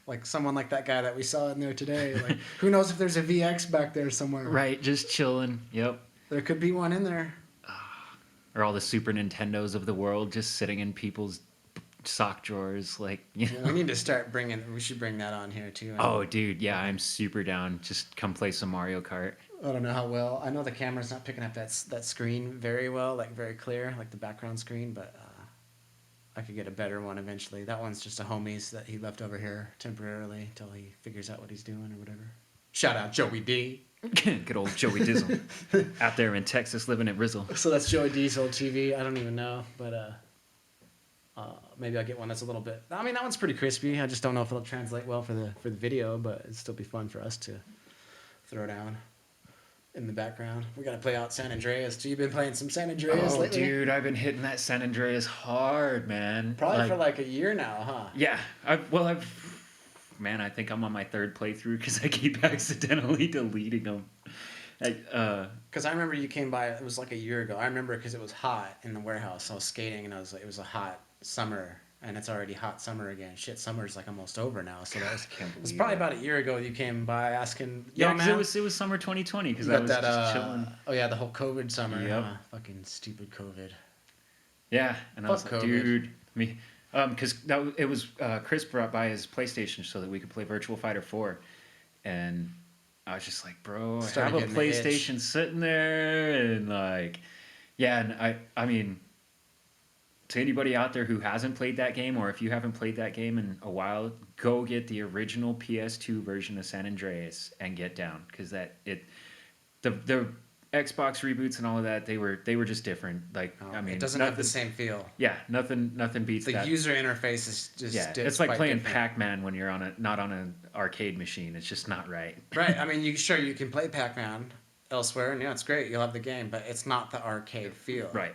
like someone like that guy that we saw in there today. Like, who knows if there's a VX back there somewhere? Right. Just chilling. Yep. There could be one in there. Or all the Super Nintendos of the world just sitting in people's sock drawers, like, we need to we should bring that on here too. Oh, dude, yeah, I'm super down. Just come play some Mario Kart. I don't know how well. I know the camera's not picking up that screen very well, like very clear, like the background screen, but I could get a better one eventually. That one's just a homie's that he left over here temporarily until he figures out what he's doing or whatever. Shout out Joey D. Good old Joey Dizzle. Out there in Texas living at Rizzle. So that's Joey D's old TV. I don't even know, but maybe I'll get one that's a little bit. I mean, that one's pretty crispy. I just don't know if it'll translate well for the video, but it'd still be fun for us to throw down in the background. We gotta play out San Andreas. So you've been playing some San Andreas Oh, lately? dude, I've been hitting that San Andreas hard, man. Probably for like a year now, huh? Yeah, man, I think I'm on my third playthrough because I keep accidentally deleting them. Because I remember you came by. It was like a year ago. I remember because it was hot in the warehouse. I was skating, and I was like, it was a hot summer, and it's already hot summer again. Shit, summer's like almost over now. So that was, can't it was believe probably that. about a year ago you came by asking. Yeah, Yo, because man, it was summer 2020 because you I got was that. just chilling. Oh yeah, the whole COVID summer. Yep. Fucking stupid COVID. Yeah, and I was Fuck like, COVID. dude, because it was Chris brought by his PlayStation so that we could play Virtual Fighter 4, and I was just like, bro, I Started have a getting the itch. PlayStation sitting there, and like, yeah, and I mean, to anybody out there who hasn't played that game, or if you haven't played that game in a while, go get the original PS2 version of San Andreas and get down, because the Xbox reboots and all of that, they were just different. Like, I mean, it doesn't have the same feel. Yeah, nothing beats The that. user interface is just It's like quite playing different. Pac-Man when you're not on an arcade machine. It's just not right. Right. I mean, you can play Pac-Man elsewhere, and yeah, it's great. You'll have the game, but it's not the arcade feel. Right.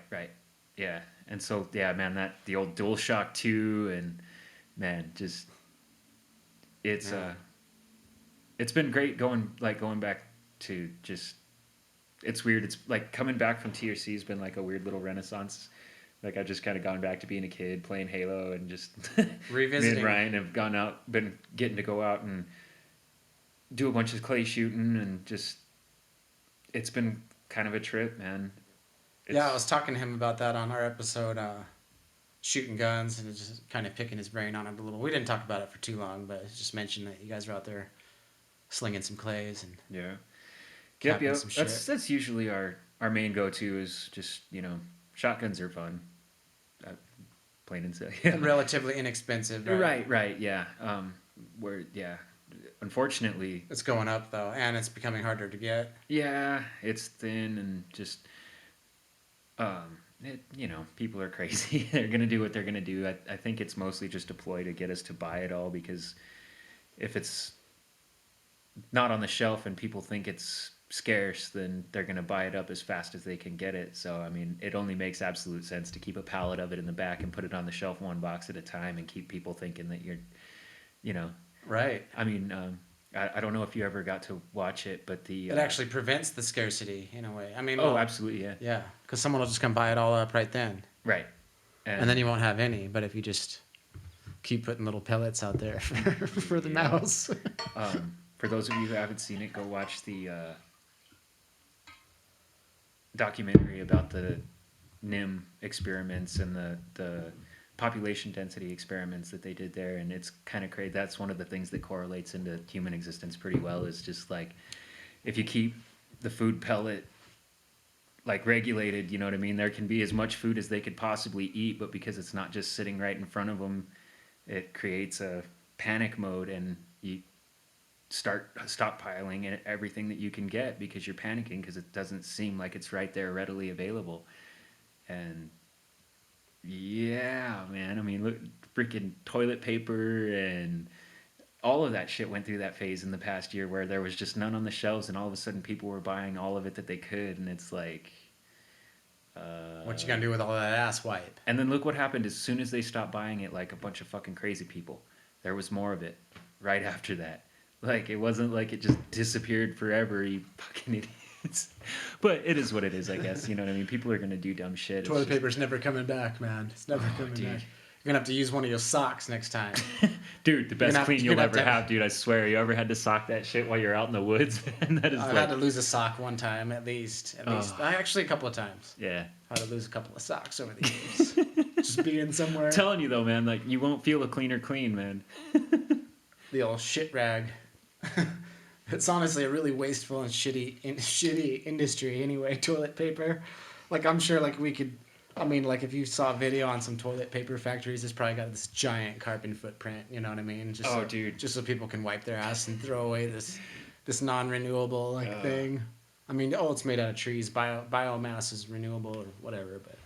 Yeah, and so yeah, man, the old DualShock 2, and man, just it's been great going back to just. It's weird. It's like coming back from TRC has been like a weird little renaissance. Like I've just kind of gone back to being a kid, playing Halo, and just Revisiting. Me and Ryan have been getting to go out and do a bunch of clay shooting, and just it's been kind of a trip, man. Yeah, I was talking to him about that on our episode, shooting guns, and just kind of picking his brain on it a little. We didn't talk about it for too long, but just mentioned that you guys were out there slinging some clays and Yeah. capping Yep. some shit. That's usually our main go-to is just, shotguns are fun. Plain and simple. And relatively inexpensive. Right? Right, yeah. Unfortunately, It's going up though, and it's becoming harder to get. yeah, it's thin and just, people are crazy. They're going to do what they're going to do. I think it's mostly just a ploy to get us to buy it all, because if it's not on the shelf and people think it's scarce, then they're going to buy it up as fast as they can get it. So, I mean, it only makes absolute sense to keep a pallet of it in the back and put it on the shelf one box at a time and keep people thinking that you're, Right. I mean, I don't know if you ever got to watch it, but It actually prevents the scarcity in a way. I mean, oh, absolutely, yeah. Yeah, because someone will just come buy it all up right then, Right. and then you won't have any. But if you just keep putting little pellets out there for the mouse. For those of you who haven't seen it, go watch the documentary about the NIM experiments and the population density experiments that they did there, and it's kind of crazy. That's one of the things that correlates into human existence pretty well, is just like if you keep the food pellet like regulated, you know what I mean? There can be as much food as they could possibly eat, but because it's not just sitting right in front of them, it creates a panic mode, and you start stockpiling everything that you can get because you're panicking because it doesn't seem like it's right there readily available. And yeah, man, I mean, look, freaking toilet paper and all of that shit went through that phase in the past year where there was just none on the shelves, and all of a sudden people were buying all of it that they could, and it's like, What you gonna do with all that ass wipe? and then look what happened as soon as they stopped buying it, like a bunch of fucking crazy people. There was more of it right after that. Like, it wasn't like it just disappeared forever, you fucking idiots. But it is what it is, I guess. You know what I mean? People are going to do dumb shit. Toilet paper's never coming back, man. It's never coming dude. back. You're gonna have to use one of your socks next time. Dude, the best clean you'll you're ever gonna have, dude. I swear. You ever had to sock that shit while you're out in the woods? Man, that is I've had to lose a sock one time, at least. Actually, a couple of times. Yeah. I had to lose a couple of socks over the years. Just being somewhere. I'm telling you, though, man, like, you won't feel a cleaner clean, man. The old shit rag. It's honestly a really wasteful and shitty industry anyway, toilet paper. Like, I'm sure, like, we could... I mean, like, if you saw a video on some toilet paper factories, it's probably got this giant carbon footprint, you know what I mean? Just dude. Just so people can wipe their ass and throw away this non-renewable, thing. I mean, oh, it's made out of trees. Biomass is renewable or whatever, but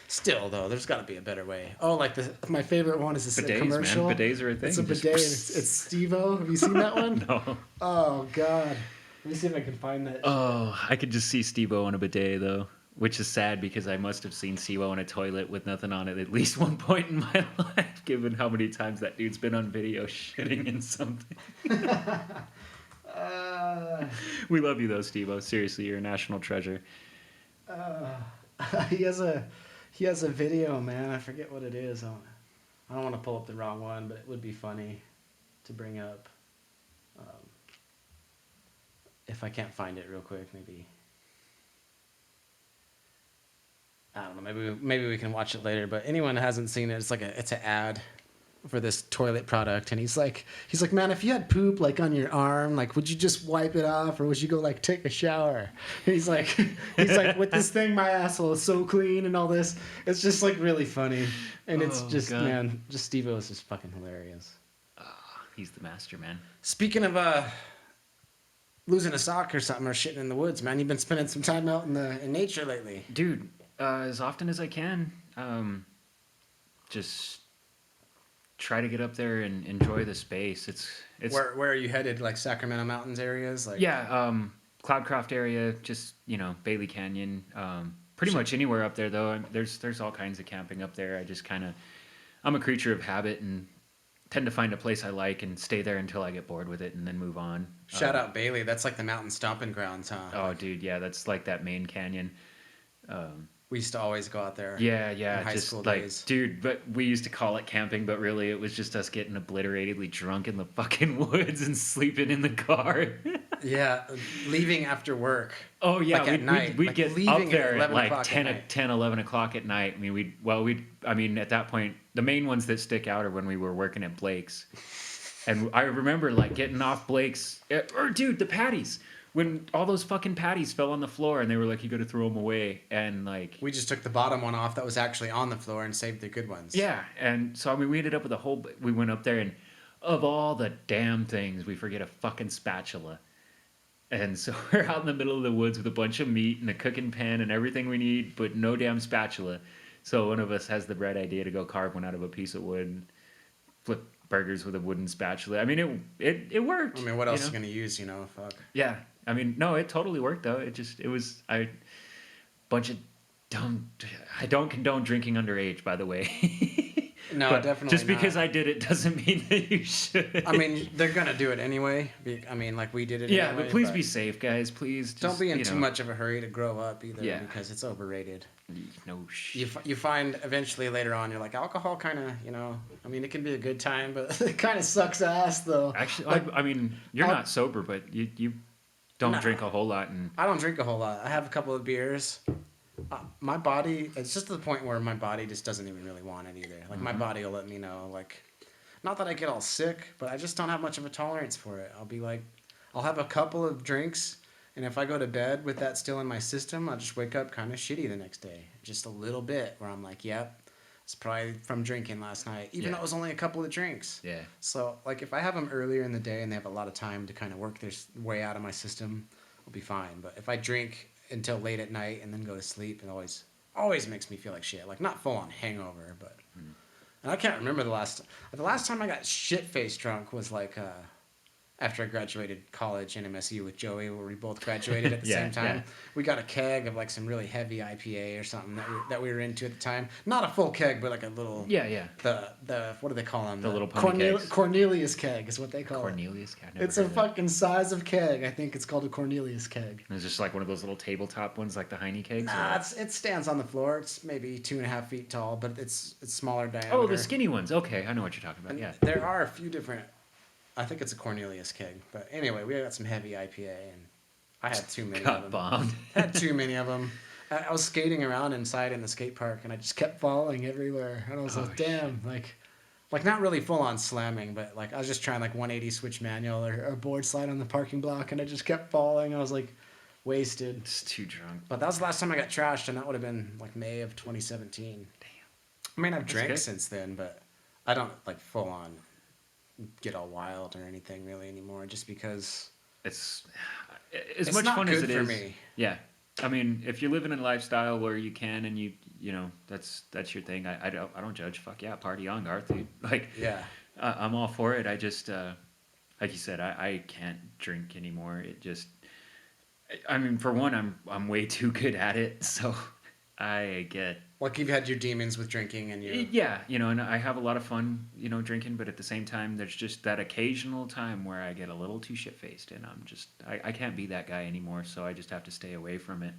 still, though, there's got to be a better way. Oh, like my favorite one is this Bidets, commercial. man. Bidets are a thing. It's a Just bidet. And it's Steve-O. Have you seen that one? no. Oh God. Let me see if I can find that. Oh, I could just see Steve-O on a bidet though, which is sad because I must have seen Steve-O in a toilet with nothing on it at least one point in my life, given how many times that dude's been on video shitting in something. Uh, We love you though, Steve-O. Seriously, you're a national treasure. he has a video, man. I forget what it is. I don't want to pull up the wrong one, but it would be funny to bring up. If I can't find it real quick, maybe. I don't know. Maybe we can watch it later. But anyone that hasn't seen it, it's an ad for this toilet product, and he's like, man, if you had poop like on your arm, like, would you just wipe it off, or would you go like take a shower? And he's like, with this thing, my asshole is so clean and all this. It's just like really funny, and it's just God. man, just Steve-O is just fucking hilarious. He's the master, man. Speaking of losing a sock or something or shitting in the woods, man, you've been spending some time out in nature lately. Dude, as often as I can, just try to get up there and enjoy the space. It's Where are you headed? Like Sacramento Mountains areas? Like yeah, Cloudcroft area, just Bailey Canyon. Pretty much anywhere up there though. There's all kinds of camping up there. I just I'm a creature of habit and tend to find a place I like and stay there until I get bored with it and then move on. Shout out Bailey. That's like the mountain stomping grounds, huh? Oh, dude, yeah, that's like that main canyon. We used to always go out there. Yeah, in high just school like, days. dude, but we used to call it camping, but really it was just us getting obliteratedly drunk in the fucking woods and sleeping in the car. Yeah, leaving after work. Oh yeah, Like at night. we'd Like get leaving up at there at 11 like o'clock at night. 11 o'clock at night. I mean, at that point, the main ones that stick out are when we were working at Blake's. And I remember like getting off Blake's, dude, the patties. When all those fucking patties fell on the floor and they were like, you got to throw them away. And like, We just took the bottom one off that was actually on the floor and saved the good ones. yeah. And so, I mean, we ended up with we went up there and of all the damn things, we forget a fucking spatula. And so we're out in the middle of the woods with a bunch of meat and a cooking pan and everything we need, but no damn spatula. So one of us has the bright idea to go carve one out of a piece of wood and flip burgers with a wooden spatula. I mean, it worked. I mean, what else are you going to use, Fuck. Yeah. I mean, no, it totally worked though. It was bunch of dumb. I don't condone drinking underage, by the way. No, But definitely just because not. I did it doesn't mean that you should. I mean, they're going to do it anyway. I mean, like we did it yeah, anyway. but please be safe, guys. Please Don't just, be in too much of a hurry to grow up either, Yeah. because it's overrated. No shit. You find eventually later on, you're like, alcohol kind of, I mean, it can be a good time, but it kind of sucks ass, though. Actually, Like, I mean, you're I'll- not sober, but you don't Nah. drink a whole lot, and I don't drink a whole lot. I have a couple of beers. My body, it's just to the point where my body just doesn't even really want it either. Like, my body will let me know, like, not that I get all sick, but I just don't have much of a tolerance for it. I'll be like, I'll have a couple of drinks, and if I go to bed with that still in my system, I'll just wake up kind of shitty the next day. Just a little bit, where I'm like, yep, it's probably from drinking last night, even though it was only a couple of drinks. yeah. So, like, if I have them earlier in the day and they have a lot of time to kind of work their way out of my system, I'll be fine. But if I drink until late at night and then go to sleep, it always makes me feel like shit. Like, not full on hangover, but. And I can't remember the last time I got shit faced drunk was like after I graduated college in MSU with Joey, where we both graduated at the Yeah, same time. yeah. We got a keg of like some really heavy IPA or something that we were into at the time. Not a full keg, but like a little. Yeah. The what do they call them? The little pony kegs. Cornelius keg is what they call Cornelius. it. It's a fucking size of keg. I think it's called a Cornelius keg. It's just like one of those little tabletop ones, like the Heine kegs. Nah, it stands on the floor. It's maybe 2.5 feet tall, but it's smaller diameter. Oh, the skinny ones. Okay, I know what you're talking about. And Yeah. there are a few different. I think it's a Cornelius keg, but anyway, we got some heavy IPA, and I had too many of Got them. bombed. Had too many of them. I was skating around inside in the skate park, and I just kept falling everywhere. And I was like, damn, like not really full on slamming, but like I was just trying like 180 switch manual or a board slide on the parking block, and I just kept falling. I was like wasted. Just too drunk. But that was the last time I got trashed, and that would have been like May of 2017. Damn. I mean, I've drank good. since then, but I don't like full on get all wild or anything really anymore, just because it's as It's much not fun as good it for is. me. Yeah, I mean, if you're living in a lifestyle where you can and you know that's your thing. I don't judge. Fuck yeah, party on, Garth. Dude. Like, Yeah. I'm all for it. I just like you said, I can't drink anymore. It just I mean, for one, I'm way too good at it, so I get Like you've had your demons with drinking and you. yeah, you know, and I have a lot of fun, you know, drinking, but at the same time, there's just that occasional time where I get a little too shit faced, and I can't be that guy anymore, so I just have to stay away from it.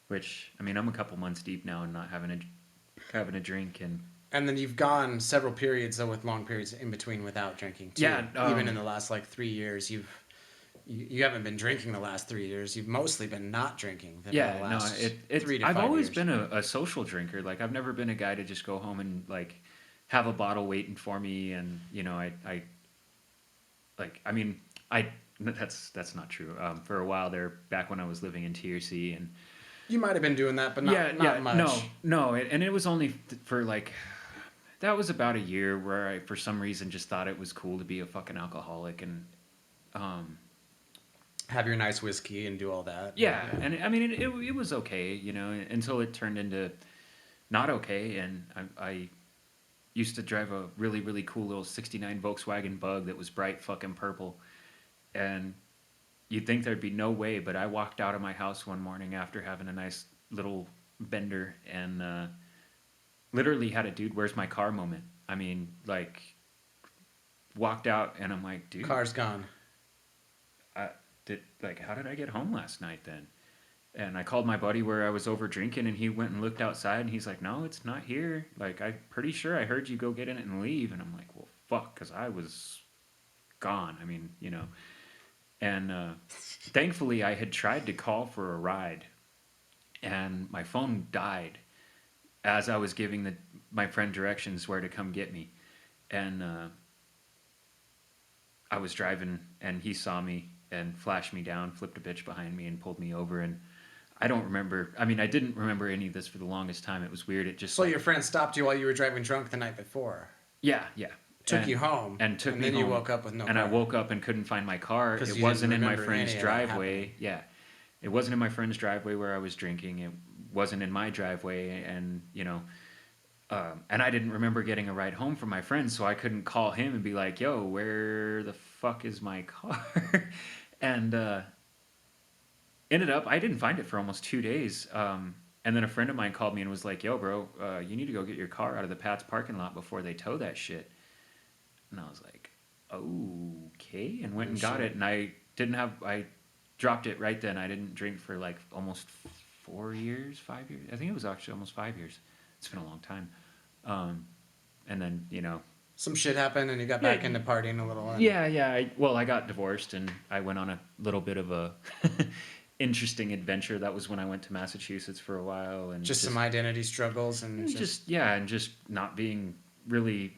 Which I mean, I'm a couple months deep now and not having a drink, and And then you've gone several periods, though, with long periods in between without drinking too. yeah, Even in the last like 3 years, you haven't been drinking the last 3 years. You've mostly been not drinking the yeah, no, last it's 3 to I've 5 always years. been a social drinker. Like I've never been a guy to just go home and like have a bottle waiting for me, and you know, I like I mean I that's not true. For a while there, back when I was living in TRC, and You might have been doing that, but yeah, not no, much. no, and it was only for like that was about a year where I for some reason just thought it was cool to be a fucking alcoholic, and um Have your nice whiskey and do all that. yeah, and I mean it was okay, you know, until it turned into not okay, and I used to drive a really cool little '69 Volkswagen Bug that was bright fucking purple, and you'd think there'd be no way, but I walked out of my house one morning after having a nice little bender and literally had a dude, where's my car moment. I mean, like, walked out and I'm like, dude, Car's gone. I like, how did I get home last night then? And I called my buddy where I was over drinking, and he went and looked outside, and he's like, no, it's not here. Like, I'm pretty sure I heard you go get in it and leave. And I'm like, well, fuck, because I was gone. I mean, you know. And thankfully, I had tried to call for a ride, and my phone died as I was giving my friend directions where to come get me. And I was driving, and he saw me and flashed me down, flipped a bitch behind me, and pulled me over. And I don't remember. I mean, I didn't remember any of this for the longest time. It was weird. It just So like, your friend stopped you while you were driving drunk the night before. yeah, yeah. Took you home. And took and me then home. you woke up with no and car. I woke up and couldn't find my car. 'Cause It you wasn't didn't in my remember friend's any of that driveway. happening. Yeah, it wasn't in my friend's driveway where I was drinking. It wasn't in my driveway, and you know, and I didn't remember getting a ride home from my friend, so I couldn't call him and be like, "Yo, where the fuck is my car?" and ended up, I didn't find it for almost 2 days. And then a friend of mine called me and was like, "Yo, bro, you need to go get your car out of the Pat's parking lot before they tow that shit." And I was like, "Okay," and went Oh, and got shit. it. And I dropped it right then. I didn't drink for like almost 4 years, 5 years. I think it was actually almost 5 years. It's been a long time. And then, you know, Some shit happened and you got Yeah, back into partying a little. And yeah. I got divorced, and I went on a little bit of a interesting adventure. That was when I went to Massachusetts for a while, and just some identity struggles and just yeah, and just not being really.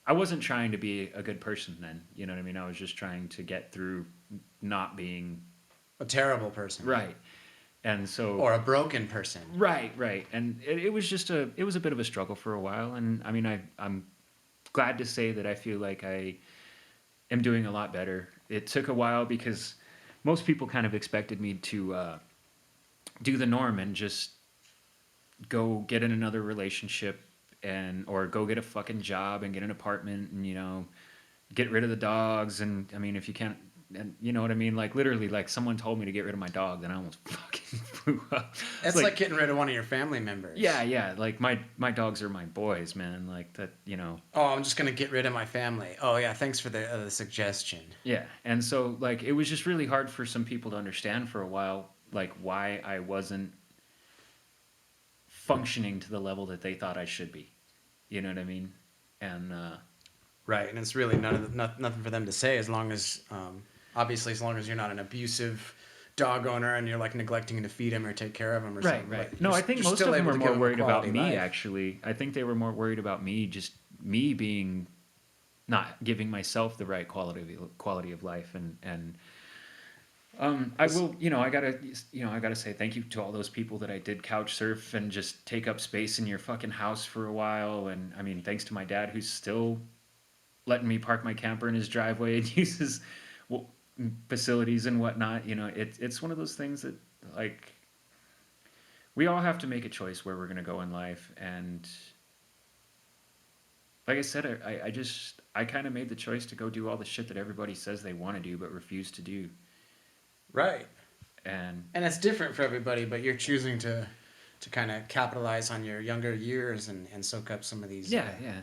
I wasn't trying to be a good person then. You know what I mean? I was just trying to get through not being a terrible person. right, and so Or a broken person. right, and it was just it was a bit of a struggle for a while, and I mean I'm glad to say that I feel like I am doing a lot better. It took a while because most people kind of expected me to do the norm and just go get in another relationship and or go get a fucking job and get an apartment and you know get rid of the dogs. And I mean, if you can't, and you know what I mean, like literally, like someone told me to get rid of my dog, then I almost fucking flew up. It's like getting rid of one of your family members. Yeah, like my dogs are my boys, man, like that, you know. Oh, I'm just gonna get rid of my family. Oh yeah, thanks for the suggestion. Yeah, and so like it was just really hard for some people to understand for a while, like why I wasn't functioning to the level that they thought I should be. You know what I mean? And Right, and it's really nothing for them to say as long as, obviously, as long as you're not an abusive dog owner and you're like neglecting to feed him or take care of him or something. right. But No, you're- I think you're most still of them able were to give more him a worried about quality me. life. Actually, I think they were more worried about me, just me being not giving myself the right quality of life, and I will, you know, I gotta say thank you to all those people that I did couch surf and just take up space in your fucking house for a while. And I mean, thanks to my dad who's still letting me park my camper in his driveway and uses, well, facilities and whatnot. You know, it's one of those things that, like, we all have to make a choice where we're going to go in life. And like I said, I kind of made the choice to go do all the shit that everybody says they want to do but refuse to do. Right. And And it's different for everybody, but you're choosing to kind of capitalize on your younger years and soak up some of these. yeah, yeah.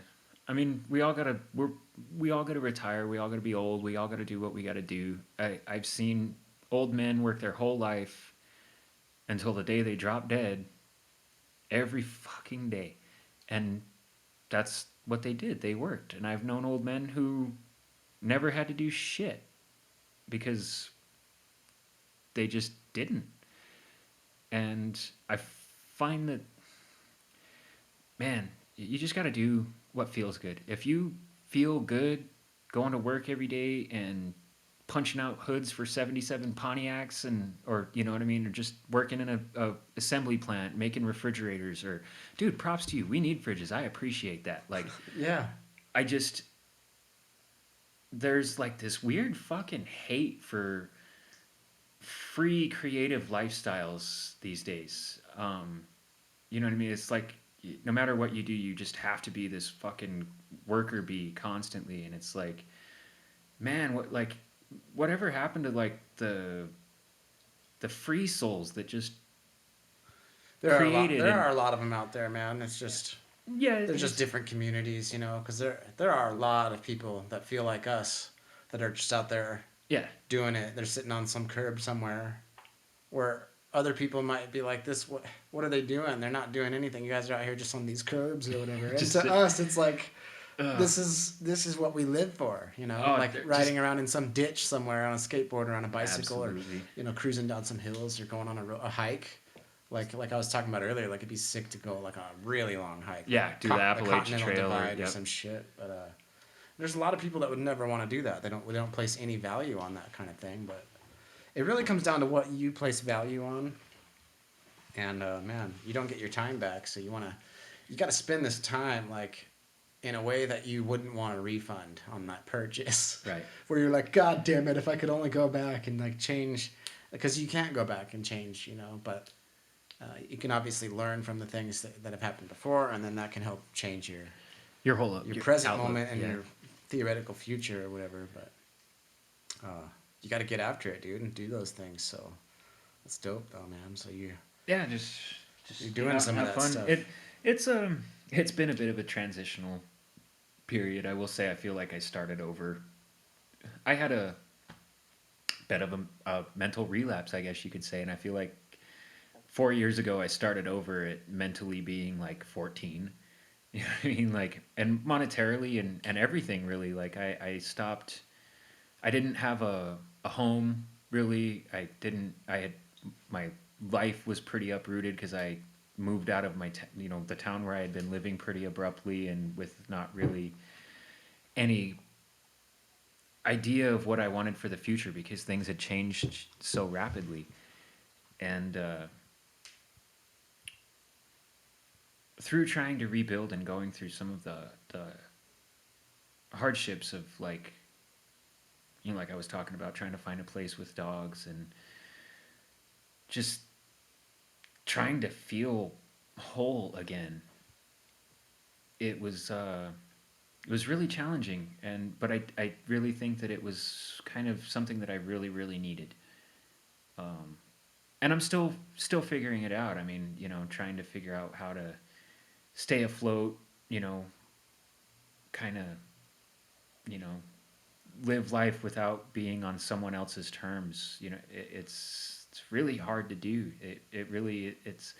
I mean, we all gotta retire. We all gotta be old. We all gotta do what we gotta do. I've seen old men work their whole life until the day they drop dead, every fucking day, and that's what they did. They worked. And I've known old men who never had to do shit because they just didn't. And I find that, man, you just got to do what feels good. If you feel good going to work every day and punching out hoods for 77 Pontiacs, and or you know what I mean, or just working in a assembly plant making refrigerators, or dude, props to you. We need fridges. I appreciate that. Like, Yeah. I just, there's like this weird fucking hate for free creative lifestyles these days. You know what I mean? It's like, no matter what you do, you just have to be this fucking worker bee constantly, and it's like, man, whatever happened to like the free souls that just created There and are a lot of them out there, man. It's just yeah, they're just different communities, you know, because there are a lot of people that feel like us that are just out there yeah, doing it. They're sitting on some curb somewhere where other people might be like, "This what are they doing? They're not doing anything. You guys are out here just on these curbs or whatever." And just to sit- us, it's like ugh. this is what we live for, you know, Oh, like they're riding around in some ditch somewhere on a skateboard or on a bicycle, Absolutely. or cruising down some hills or going on a hike. Like I was talking about earlier, like it'd be sick to go like on a really long hike. Yeah, like do the the Appalachian Continental Trail or Divide or yep. some shit. But there's a lot of people that would never want to do that. They don't place any value on that kind of thing. But it really comes down to what you place value on. And man, you don't get your time back, so you got to spend this time like in a way that you wouldn't want a refund on that purchase. Right. Where you're like, God damn it, if I could only go back and like change, because you can't go back and change, you know. But you can obviously learn from the things that have happened before, and then that can help change your present outlook, moment and yeah. your theoretical future or whatever. But you got to get after it, dude, and do those things. So that's dope, though, man. So Yeah, just you're doing get out some and of have that fun. stuff. It's been a bit of a transitional period. I will say I feel like I started over. I had a bit of a mental relapse, I guess you could say, and I feel like 4 years ago I started over at mentally being like 14. You know what I mean? Like, and monetarily and everything really. Like, I stopped. I didn't have a home really. I had my life was pretty uprooted because I moved out of the town where I had been living pretty abruptly and with not really any idea of what I wanted for the future because things had changed so rapidly. And through trying to rebuild and going through some of the hardships of like, like I was talking about, trying to find a place with dogs and just trying to feel whole again. It was really challenging, but I really think that it was kind of something that I really really needed. And I'm still figuring it out. I mean, trying to figure out how to stay afloat, kind of, you know, live life without being on someone else's terms. It's really hard to do. It really it's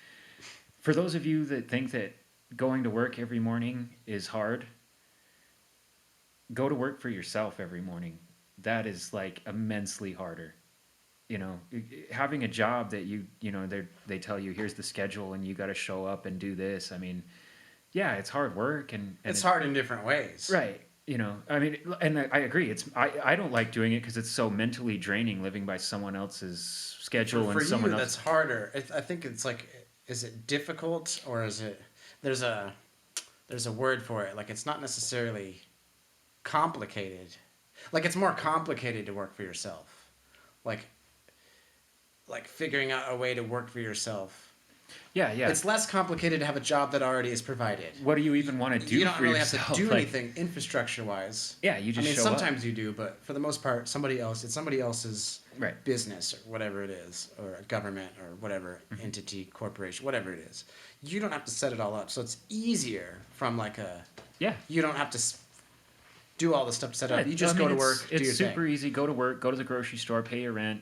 for those of you that think that going to work every morning is hard. Go to work for yourself every morning. That is like immensely harder. Having a job that they tell you here's the schedule and you got to show up and do this. I mean, yeah, it's hard work and It's hard in different ways. right. I mean, and I agree. I don't like doing it because it's so mentally draining living by someone else's schedule For and someone you, else. that's harder. I think it's like, is it difficult or is it? There's a word for it. Like it's not necessarily complicated. Like it's more complicated to work for yourself. like figuring out a way to work for yourself. Yeah, yeah. It's less complicated to have a job that already is provided. What do you even want to do You don't for really yourself? have to do Like, anything infrastructure wise. yeah, you I just mean, show sometimes up. you do, but for the most part, it's somebody else's Right. business or whatever it is, or a government or whatever entity, corporation, whatever it is. You don't have to set it all up, so it's easier from like a. Yeah. You don't have to do all the stuff to set Yeah, up. You just go to work, do It's your super thing. easy. Go to work, go to the grocery store, pay your rent.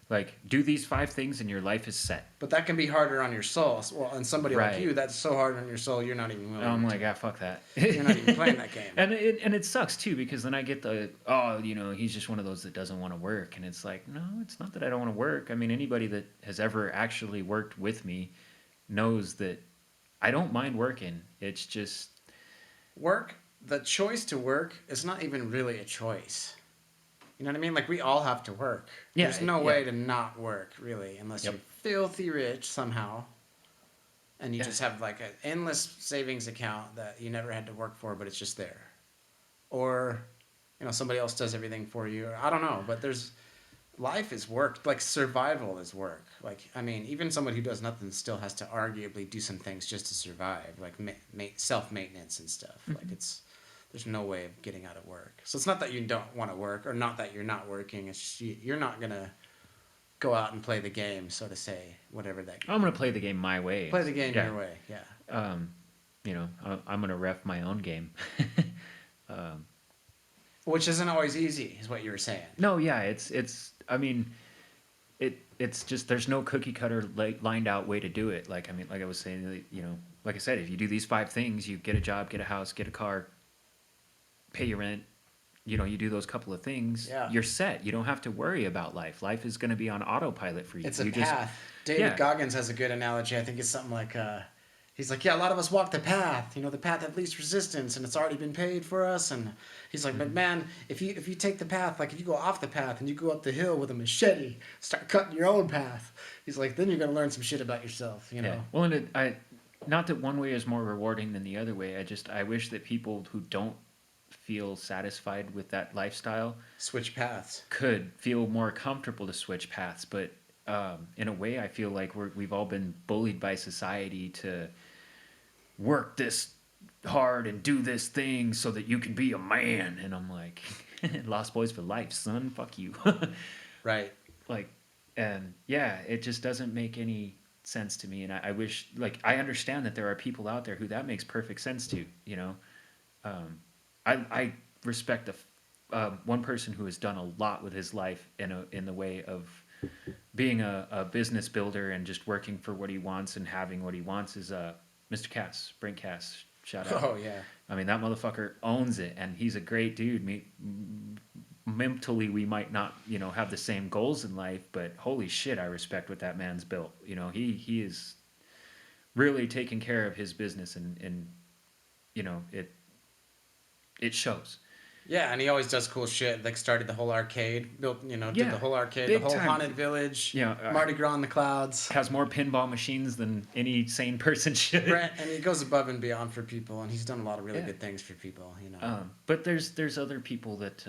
Like do these 5 things, and your life is set. But that can be harder on your soul. Well, and somebody like Right. you, that's so hard on your soul, you're not even willing. I'm like, ah, fuck that. You're not even playing that game. And it sucks too, because then I get he's just one of those that doesn't want to work, and it's like, no, it's not that I don't want to work. I mean, anybody that has ever actually worked with me knows that I don't mind working. It's just Work, the choice to work is not even really a choice. You know what I mean? Like, we all have to work. Yeah, There's no yeah. way to not work, really, unless Yep. you're filthy rich somehow. And you Yeah. just have like an endless savings account that you never had to work for, but it's just there. Or, somebody else does everything for you. I don't know, but life is work. Like, survival is work. Like, I mean, even someone who does nothing still has to arguably do some things just to survive, like self-maintenance and stuff. Like, there's no way of getting out of work. So it's not that you don't want to work, or not that you're not working. It's just you're not gonna go out and play the game, so to say, whatever that. I'm gonna play the game my way. Play the game Yeah. your way, yeah. I'm gonna ref my own game. Which isn't always easy, is what you were saying. No, yeah, I mean, it's just there's no cookie cutter lined out way to do it. Like like I was saying, like I said, if you do these 5 things, you get a job, get a house, get a car, pay your rent. You do those couple of things, Yeah. you're set. You don't have to worry about life. Life is going to be on autopilot for you. It's a You path. David yeah. Goggins has a good analogy. I think it's something like, he's like, yeah, a lot of us walk the path, the path of least resistance, and it's already been paid for us. And he's like, but man, if you take the path, like if you go off the path and you go up the hill with a machete, start cutting your own path, he's like, then you're going to learn some shit about yourself, Yeah. Well, and not that one way is more rewarding than the other way. I wish that people who don't feel satisfied with that lifestyle Switch paths. could feel more comfortable to switch paths. But in a way, I feel like we've all been bullied by society to work this hard and do this thing so that you can be a man. And I'm like, Lost Boys for life, son. Fuck you. Right. Like, and yeah, it just doesn't make any sense to me. And I wish, like, I understand that there are people out there who that makes perfect sense to. I respect one person who has done a lot with his life in the way of being a business builder and just working for what he wants and having what he wants is Mr. Cass, Brent Cass. Shout out. Oh, yeah. I mean, that motherfucker owns it, and he's a great dude. Mentally, we might not, have the same goals in life, but holy shit, I respect what that man's built. He is really taking care of his business, and it shows. Yeah, and he always does cool shit. Like, started the whole arcade, did the whole arcade, the big whole time. haunted village, Yeah, Mardi Gras in the clouds. Has more pinball machines than any sane person should. Brent, and he goes above and beyond for people, and he's done a lot of really Yeah. good things for people. But there's other people that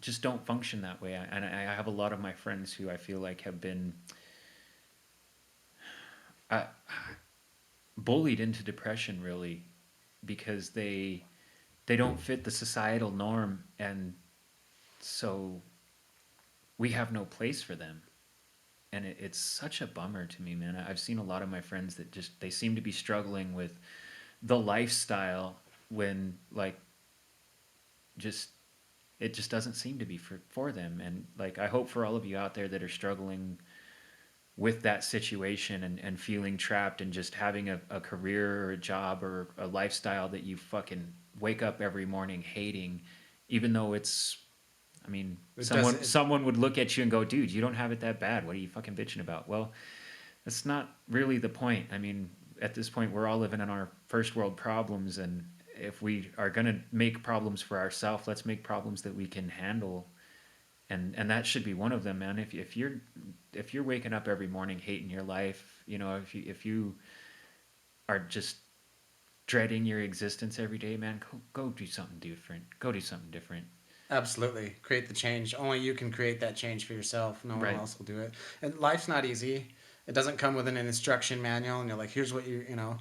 just don't function that way, and I have a lot of my friends who I feel like have been bullied into depression, really, because they don't fit the societal norm, and so we have no place for them. And it's such a bummer to me, man. I've seen a lot of my friends that they seem to be struggling with the lifestyle when, like, it just doesn't seem to be for them. And, like, I hope for all of you out there that are struggling with that situation and feeling trapped and just having a career or a job or a lifestyle that you fucking wake up every morning hating, even though someone would look at you and go, dude, you don't have it that bad. What are you fucking bitching about? Well, that's not really the point. I mean, at this point, we're all living in our first world problems, and if we are going to make problems for ourselves, let's make problems that we can handle. And that should be one of them, man. If you're waking up every morning hating your life, if you are just dreading your existence every day, man, go do something different. Go do something different. Absolutely. Create the change. Only you can create that change for yourself. No one Right. else will do it. And life's not easy. It doesn't come with an instruction manual and you're like, here's what you know,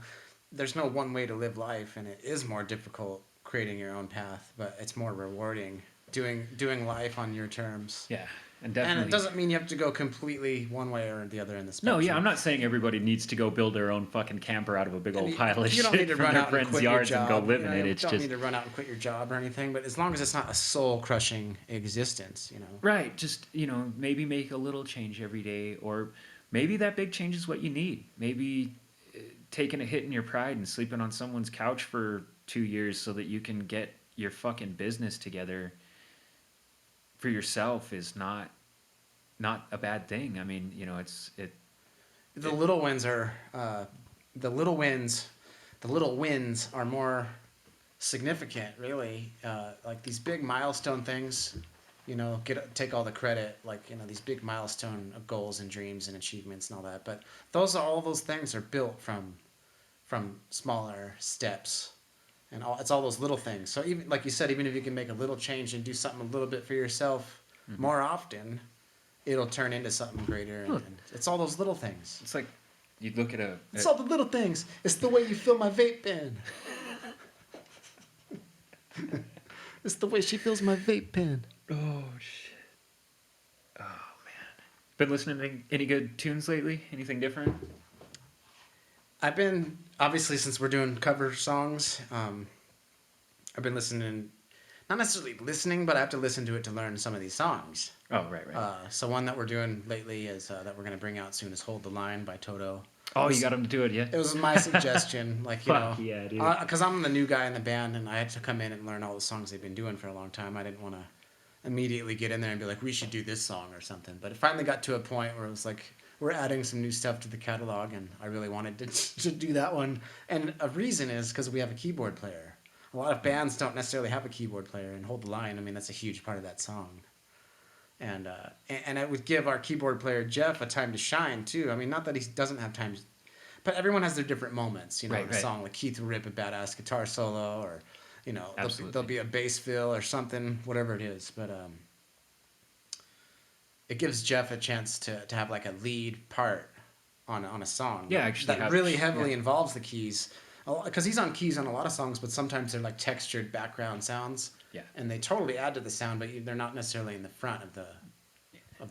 there's no one way to live life and it is more difficult creating your own path, but it's more rewarding doing life on your terms. Yeah, and And it definitely. doesn't mean you have to go completely one way or the other in the No, yeah, spectrum. I'm not saying everybody needs to go build their own fucking camper out of a big And old pile of you don't need shit to from run their out and friends' quit your yards and go job. live You in know, it. you It's don't need just to run out and quit your job or anything. But as long as it's not a soul crushing existence, you know. right. Just maybe make a little change every day, or maybe that big change is what you need. Maybe taking a hit in your pride and sleeping on someone's couch for 2 years so that you can get your fucking business together for yourself is not a bad thing. I mean, The it little wins are the little wins. The little wins are more significant, really. Like these big milestone things, take all the credit. Like these big milestone goals and dreams and achievements and all that. But all those things are built from smaller steps, and it's all those little things. So even like you said, even if you can make a little change and do something a little bit for yourself mhm. more often, it'll turn into something greater. And, Look, and it's all those little things. it's like you look at It's all the little things. It's the way you fill my vape pen. It's the way she fills my vape pen. oh shit. Oh man. Been listening to any good tunes lately? Anything different? I've been obviously since we're doing cover songs. I've been listening, not necessarily listening, but I have to listen to it to learn some of these songs. Oh, right, right. So one that we're doing lately is that we're gonna bring out soon is "Hold the Line" by Toto. Oh, you got him to do it, yeah? It was my suggestion, like Fuck yeah, dude. because I'm the new guy in the band and I had to come in and learn all the songs they've been doing for a long time. I didn't want to immediately get in there and be like, we should do this song or something. But it finally got to a point where it was like, we're adding some new stuff to the catalog, and I really wanted to do that one. And a reason is because we have a keyboard player. A lot of bands don't necessarily have a keyboard player, and "Hold the Line," I mean, that's a huge part of that song. And it would give our keyboard player Jeff a time to shine too. I mean, not that he doesn't have time, but everyone has their different moments. Right, in a right. song like Keith will rip a badass guitar solo, or Absolutely. there'll be a bass fill or something, whatever it is. But it gives Jeff a chance to have like a lead part on a song. Yeah, actually that really heavily involves the keys, because he's on keys on a lot of songs, but sometimes they're like textured background sounds. Yeah. And they totally add to the sound, but they're not necessarily in the front of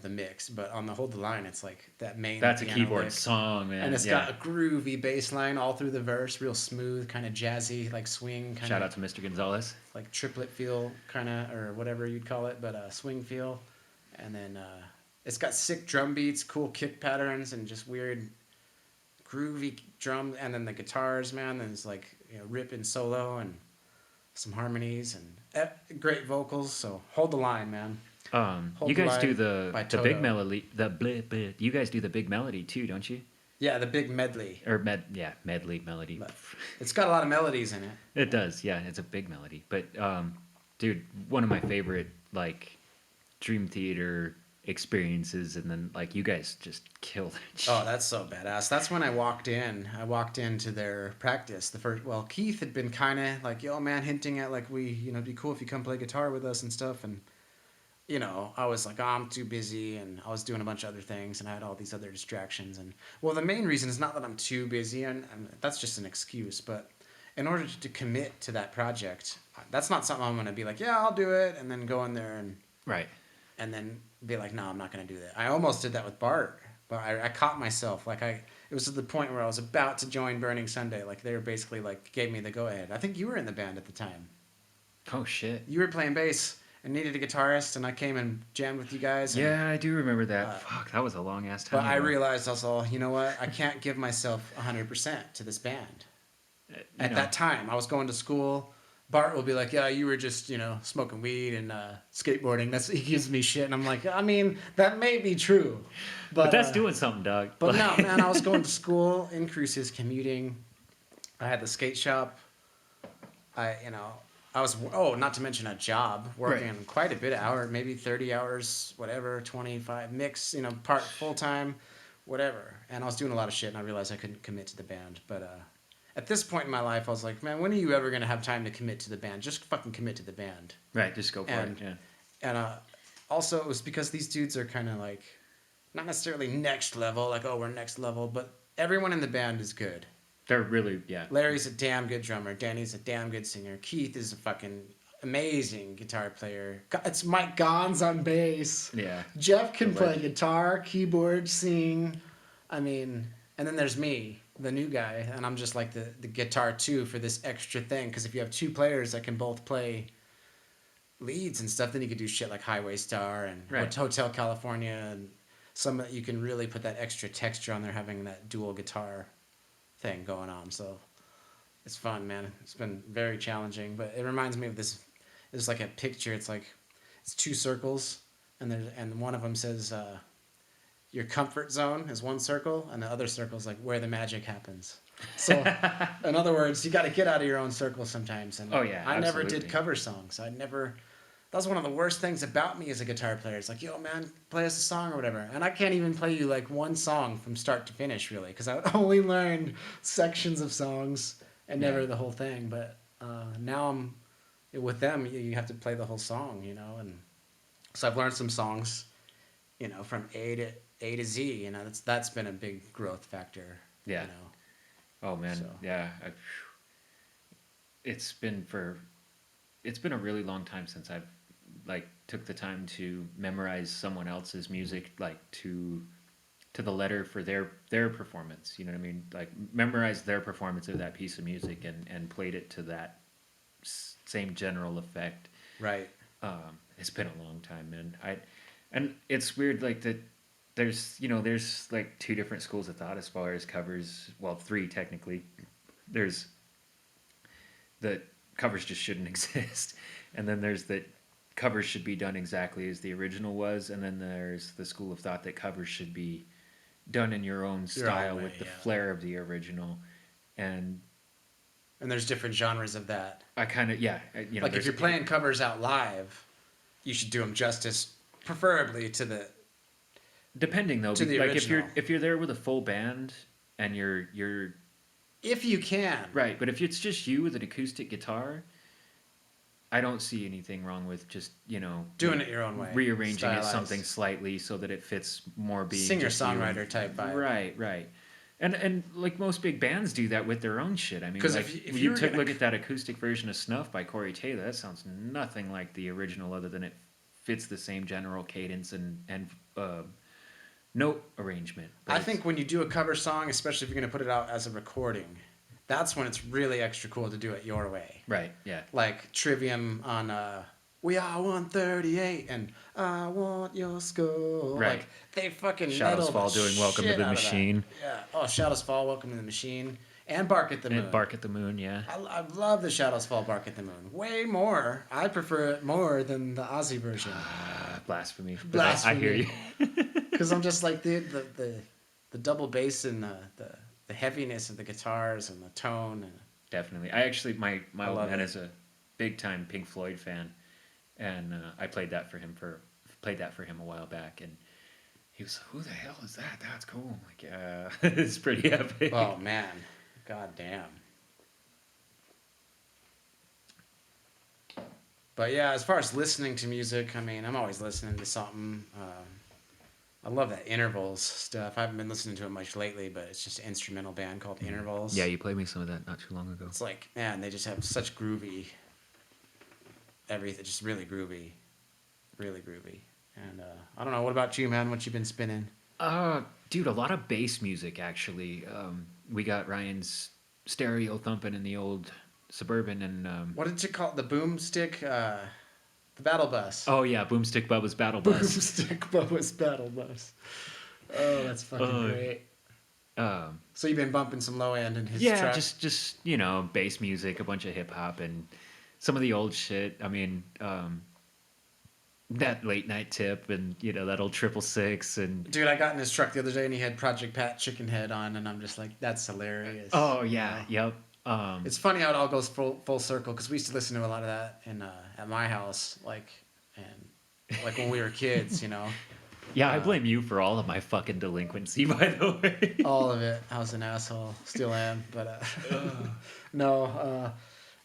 the mix. But on the "Hold the Line," it's like that main. That's a piano keyboard lick. song, man. And it's yeah. got a groovy bass line all through the verse, real smooth, kind of jazzy, like swing, kind Shout of out to Mr. Gonzalez. like triplet feel, kind of, or whatever you'd call it, but swing feel. And then it's got sick drum beats, cool kick patterns, and just weird groovy drum. And then the guitars, man, and it's like ripping solo and some harmonies and great vocals. So "Hold the Line," man. Hold You the guys do Line by the big Toto. melody, you guys do the big melody too, don't you? Yeah, the big medley. Or medley melody. But it's got a lot of melodies in it. It does, yeah. It's a big melody. But dude, one of my favorite like Dream Theater experiences, and then like you guys just killed it. Oh, that's so badass. That's when I walked in. I walked into their practice. Keith had been kind of like, yo, man, hinting at like it'd be cool if you come play guitar with us and stuff. And, I was like, oh, I'm too busy. And I was doing a bunch of other things and I had all these other distractions. And, well, the main reason is not that I'm too busy, and that's just an excuse. But in order to commit to that project, that's not something I'm going to be like, yeah, I'll do it. And then go in there Right. and then be like, no, I'm not going to do that. I almost did that with Bart, but I caught myself. Like it was at the point where I was about to join Burning Sunday. Like they were basically like gave me the go ahead. I think you were in the band at the time. Oh shit. You were playing bass and needed a guitarist, and I came and jammed with you guys. And, Yeah, I do remember that. Fuck, that was a long ass time. but I ago. realized also, you know what? I can't give myself 100% to this band. At that time, I was going to school. Bart will be like, yeah, you were just, smoking weed and skateboarding. He gives me shit. And I'm like, I mean, that may be true. But that's doing something, dog. But no, man, I was going to school, increases commuting. I had the skate shop. Not to mention a job, working Right. quite a bit of hours, maybe 30 hours, whatever, 25, mix, part full-time, whatever. And I was doing a lot of shit, and I realized I couldn't commit to the band. But at this point in my life, I was like, man, when are you ever gonna have time to commit to the band? Just fucking commit to the band. Right, just go for And it. Yeah. and also it was because these dudes are kind of like not necessarily next level, like oh we're next level, but everyone in the band is good. They're really, yeah. Larry's a damn good drummer. Danny's a damn good singer. Keith is a fucking amazing guitar player. It's Mike Gons on bass. Yeah. Jeff can The play legend. guitar, keyboard, sing. I mean, and then there's me, the new guy, and I'm just like the guitar too for this extra thing. Because if you have two players that can both play leads and stuff, then you could do shit like Highway Star and Right. Hotel California and some that you can really put that extra texture on there having that dual guitar thing going on. So it's fun, man. It's been very challenging, but it reminds me of this. It's like a picture. It's like it's two circles, and one of them says your comfort zone is one circle, and the other circle is like where the magic happens. So, in other words, you got to get out of your own circle sometimes. And Oh, yeah, I never absolutely. did cover songs. I never. That was one of the worst things about me as a guitar player. It's like, yo, man, play us a song or whatever. And I can't even play you like one song from start to finish, really, because I only learned sections of songs and never Yeah. the whole thing. But now I'm with them. You have to play the whole song, and so I've learned some songs, from A to Z. That's been a big growth factor. Yeah. Oh man, So. yeah. It's been a really long time since I've like took the time to memorize someone else's music like to the letter for their performance. You know what I mean? Like memorize their performance of that piece of music and played it to that same general effect. Right. It's been a long time, man. And it's weird like that. There's like two different schools of thought as far as covers. Well, three technically. There's that covers just shouldn't exist, and then there's that covers should be done exactly as the original was, and then there's the school of thought that covers should be done in your own style way, with the yeah. flair of the original. And there's different genres of that. I kind of Like if there's- you're playing covers out live, you should do them justice, preferably to the. depending though, to the like original. if you're there with a full band and you're If you can. right, but if it's just you with an acoustic guitar, I don't see anything wrong with just Doing it your own way. rearranging it Stylized. something slightly so that it fits more being Singer just you and- songwriter type vibe. Right. And like most big bands do that with their own shit. I mean, 'Cause like if you you're took gonna- look at that acoustic version of Snuff by Corey Taylor, that sounds nothing like the original, other than it fits the same general cadence and note arrangement. But I think when you do a cover song, especially if you're going to put it out as a recording, that's when it's really extra cool to do it your way. right, yeah, Like Trivium on We Are 138 and I Want Your Skull. Right. Like they fucking Shadows metal Fall the doing Welcome to shit the out of that. Machine. Yeah. Oh, Shadows Fall, Welcome to the Machine, and Bark at the Moon. and Bark at the Moon, yeah. I love the Shadows Fall, Bark at the Moon. Way more. I prefer it more than the Aussie version. Blasphemy. But Blasphemy. I hear you. Because I'm just like the double bass and the heaviness of the guitars and the tone. And Definitely. I actually, my I old love man it. is a big time Pink Floyd fan, and I played that for him a while back, and he was like, "Who the hell is that? That's cool." I'm like, yeah, it's pretty epic. oh man, god damn. But yeah, as far as listening to music, I mean, I'm always listening to something. I love that Intervals stuff. I haven't been listening to it much lately, but it's just an instrumental band called Intervals. Yeah, you played me some of that not too long ago. It's like, man, they just have such groovy everything, just really groovy. Really groovy. And I don't know, what about you, man? What you been spinning? Dude, a lot of bass music actually. We got Ryan's stereo thumping in the old Suburban, and What did you call it? The boomstick? The battle bus. oh yeah, Boomstick Bubba's Battle Bus. Boomstick Bubba's battle bus. Oh, that's fucking great. So you've been bumping some low end in his Yeah, track? just bass music, a bunch of hip hop, and some of the old shit. I mean, that Late Night Tip, and that old 666, and Dude, I got in his truck the other day and he had Project Pat Chicken Head on, and I'm just like, that's hilarious. oh yeah, yep. It's funny how it all goes full circle, because we used to listen to a lot of that in at my house, like when we were kids, Yeah, I blame you for all of my fucking delinquency, by the way. All of it. I was an asshole. Still am. But no.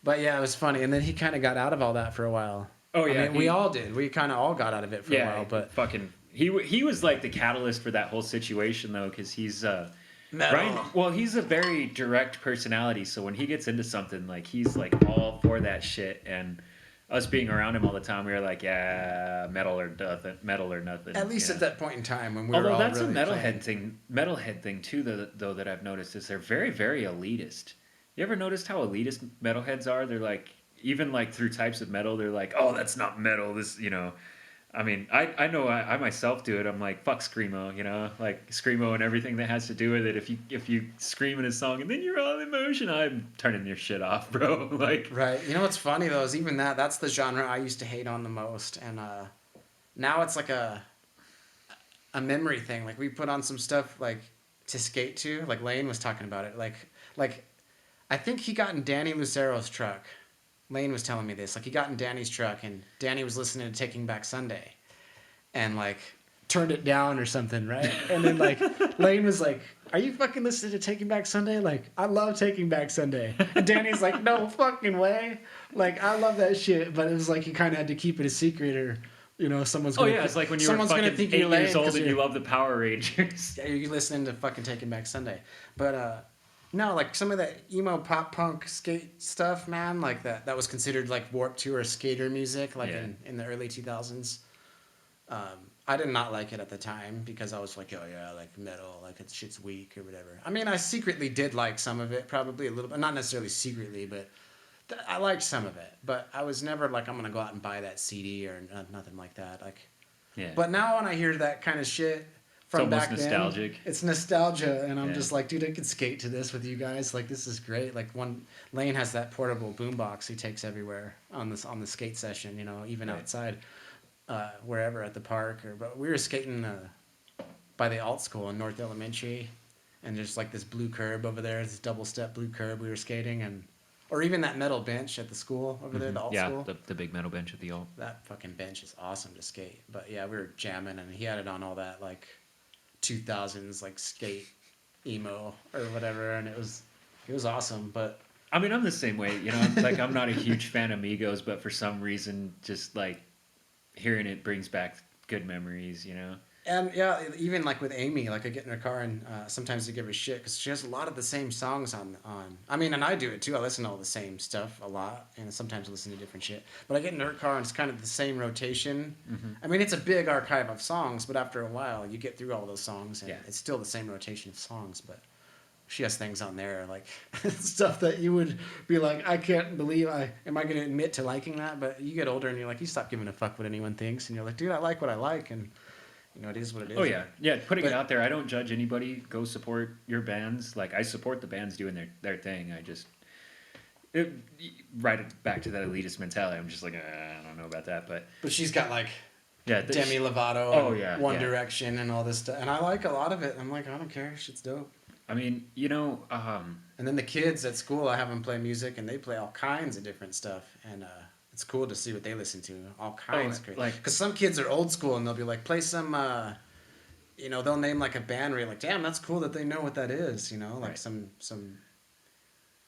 But yeah, it was funny. And then he kind of got out of all that for a while. Oh I yeah, mean, we all did. We kind of all got out of it for a while. But fucking he was like the catalyst for that whole situation though, because he's metal. Ryan. Well, he's a very direct personality, so when he gets into something, like he's like all for that shit. And us being around him all the time, we were like, yeah, metal or nothing, metal or nothing. At least you know? at that point in time when we Although were all that's really a metalhead thing too, though that I've noticed is they're very, very elitist. You ever noticed how elitist metalheads are? They're like, even like through types of metal, they're like, oh, that's not metal. This, you know. I mean, I know I myself do it. I'm like, fuck screamo, you know, like screamo and everything that has to do with it. If you scream in a song and then you're all emotion, I'm turning your shit off, bro. Like, right. You know what's funny though is even that's the genre I used to hate on the most, and now it's like a memory thing. Like we put on some stuff like to skate to. Like Lane was talking about it. Like I think he got in Danny Lucero's truck. Lane was telling me this. Like he got in Danny's truck and Danny was listening to Taking Back Sunday, and like turned it down or something, right? And then like Lane was like, "Are you fucking listening to Taking Back Sunday? Like I love Taking Back Sunday." And Danny's like, "No fucking way! Like I love that shit." But it was like you kind of had to keep it a secret, or you know, someone's gonna it's like when you were fucking 8 years old and you love the Power Rangers. Yeah, you're listening to fucking Taking Back Sunday, but no, like some of that emo pop punk skate stuff, man, like that was considered like Warped Tour skater music, like in the early 2000s. I did not like it at the time because I was like, oh yeah, like metal, like it's shit's weak or whatever. I mean, I secretly did like some of it, probably a little bit, not necessarily secretly, but I liked some of it. But I was never like, I'm gonna go out and buy that CD or nothing like that. Like, Yeah. But now when I hear that kind of shit from back nostalgic. then, it's nostalgia, and I'm just like, dude, I could skate to this with you guys. Like, this is great. Like, one Lane has that portable boombox he takes everywhere on the skate session. You know, even outside, wherever at the park. But we were skating by the alt school in North Elementary, and there's like this blue curb over there, this double step blue curb. We were skating, or even that metal bench at the school over there, the alt school. Yeah, the big metal bench at the alt. That fucking bench is awesome to skate. But yeah, we were jamming, and he had it on all that like 2000s like skate emo or whatever, and it was awesome. But I mean, I'm the same way, you know. Like, I'm not a huge fan of Migos, but for some reason, just like hearing it brings back good memories, you know. And yeah, even like with Amy, like I get in her car and sometimes I give her shit because she has a lot of the same songs on. I mean, and I do it too. I listen to all the same stuff a lot, and sometimes I listen to different shit. But I get in her car and it's kind of the same rotation. Mm-hmm. I mean, it's a big archive of songs, but after a while, you get through all those songs, and it's still the same rotation of songs. But she has things on there like stuff that you would be like, I can't believe am I going to admit to liking that? But you get older and you're like, you stop giving a fuck what anyone thinks, and you're like, dude, I like what I like, and you know, it is what it is. Oh yeah, putting it out there. I don't judge anybody. Go support your bands. Like, I support the bands doing their thing. I just right back to that elitist mentality. I'm just like, I don't know about that, but she's got like Demi Lovato, One Direction, and all this stuff, and I like a lot of it. I'm like, I don't care, shit's dope. I mean, you know, and then the kids at school, I have them play music, and they play all kinds of different stuff, and it's cool to see what they listen to. All kinds of crazy. Like, because some kids are old school and they'll be like, play some, you know, they'll name like a band where you're like, damn, that's cool that they know what that is, you know, like some,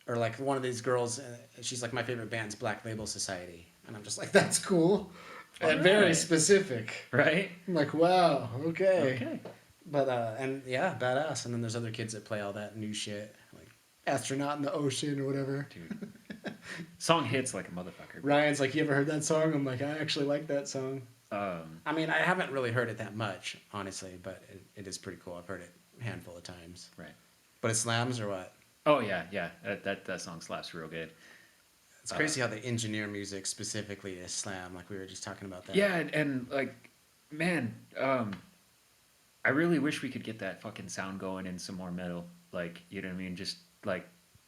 or like one of these girls, she's like, my favorite band's Black Label Society. And I'm just like, that's cool. And very specific. Right? I'm like, wow, okay. But, and yeah, badass. And then there's other kids that play all that new shit, like Astronaut in the Ocean or whatever. Dude. Song hits like a motherfucker. Ryan's like, you ever heard that song? I'm like, I actually like that song. I mean, I haven't really heard it that much, honestly, but it is pretty cool. I've heard it a handful of times. Right. But it slams or what? Oh, yeah. That song slaps real good. It's crazy how they engineer music specifically to slam, like we were just talking about that. Yeah, and like, man, I really wish we could get that fucking sound going in some more metal. Like, you know what I mean? Just like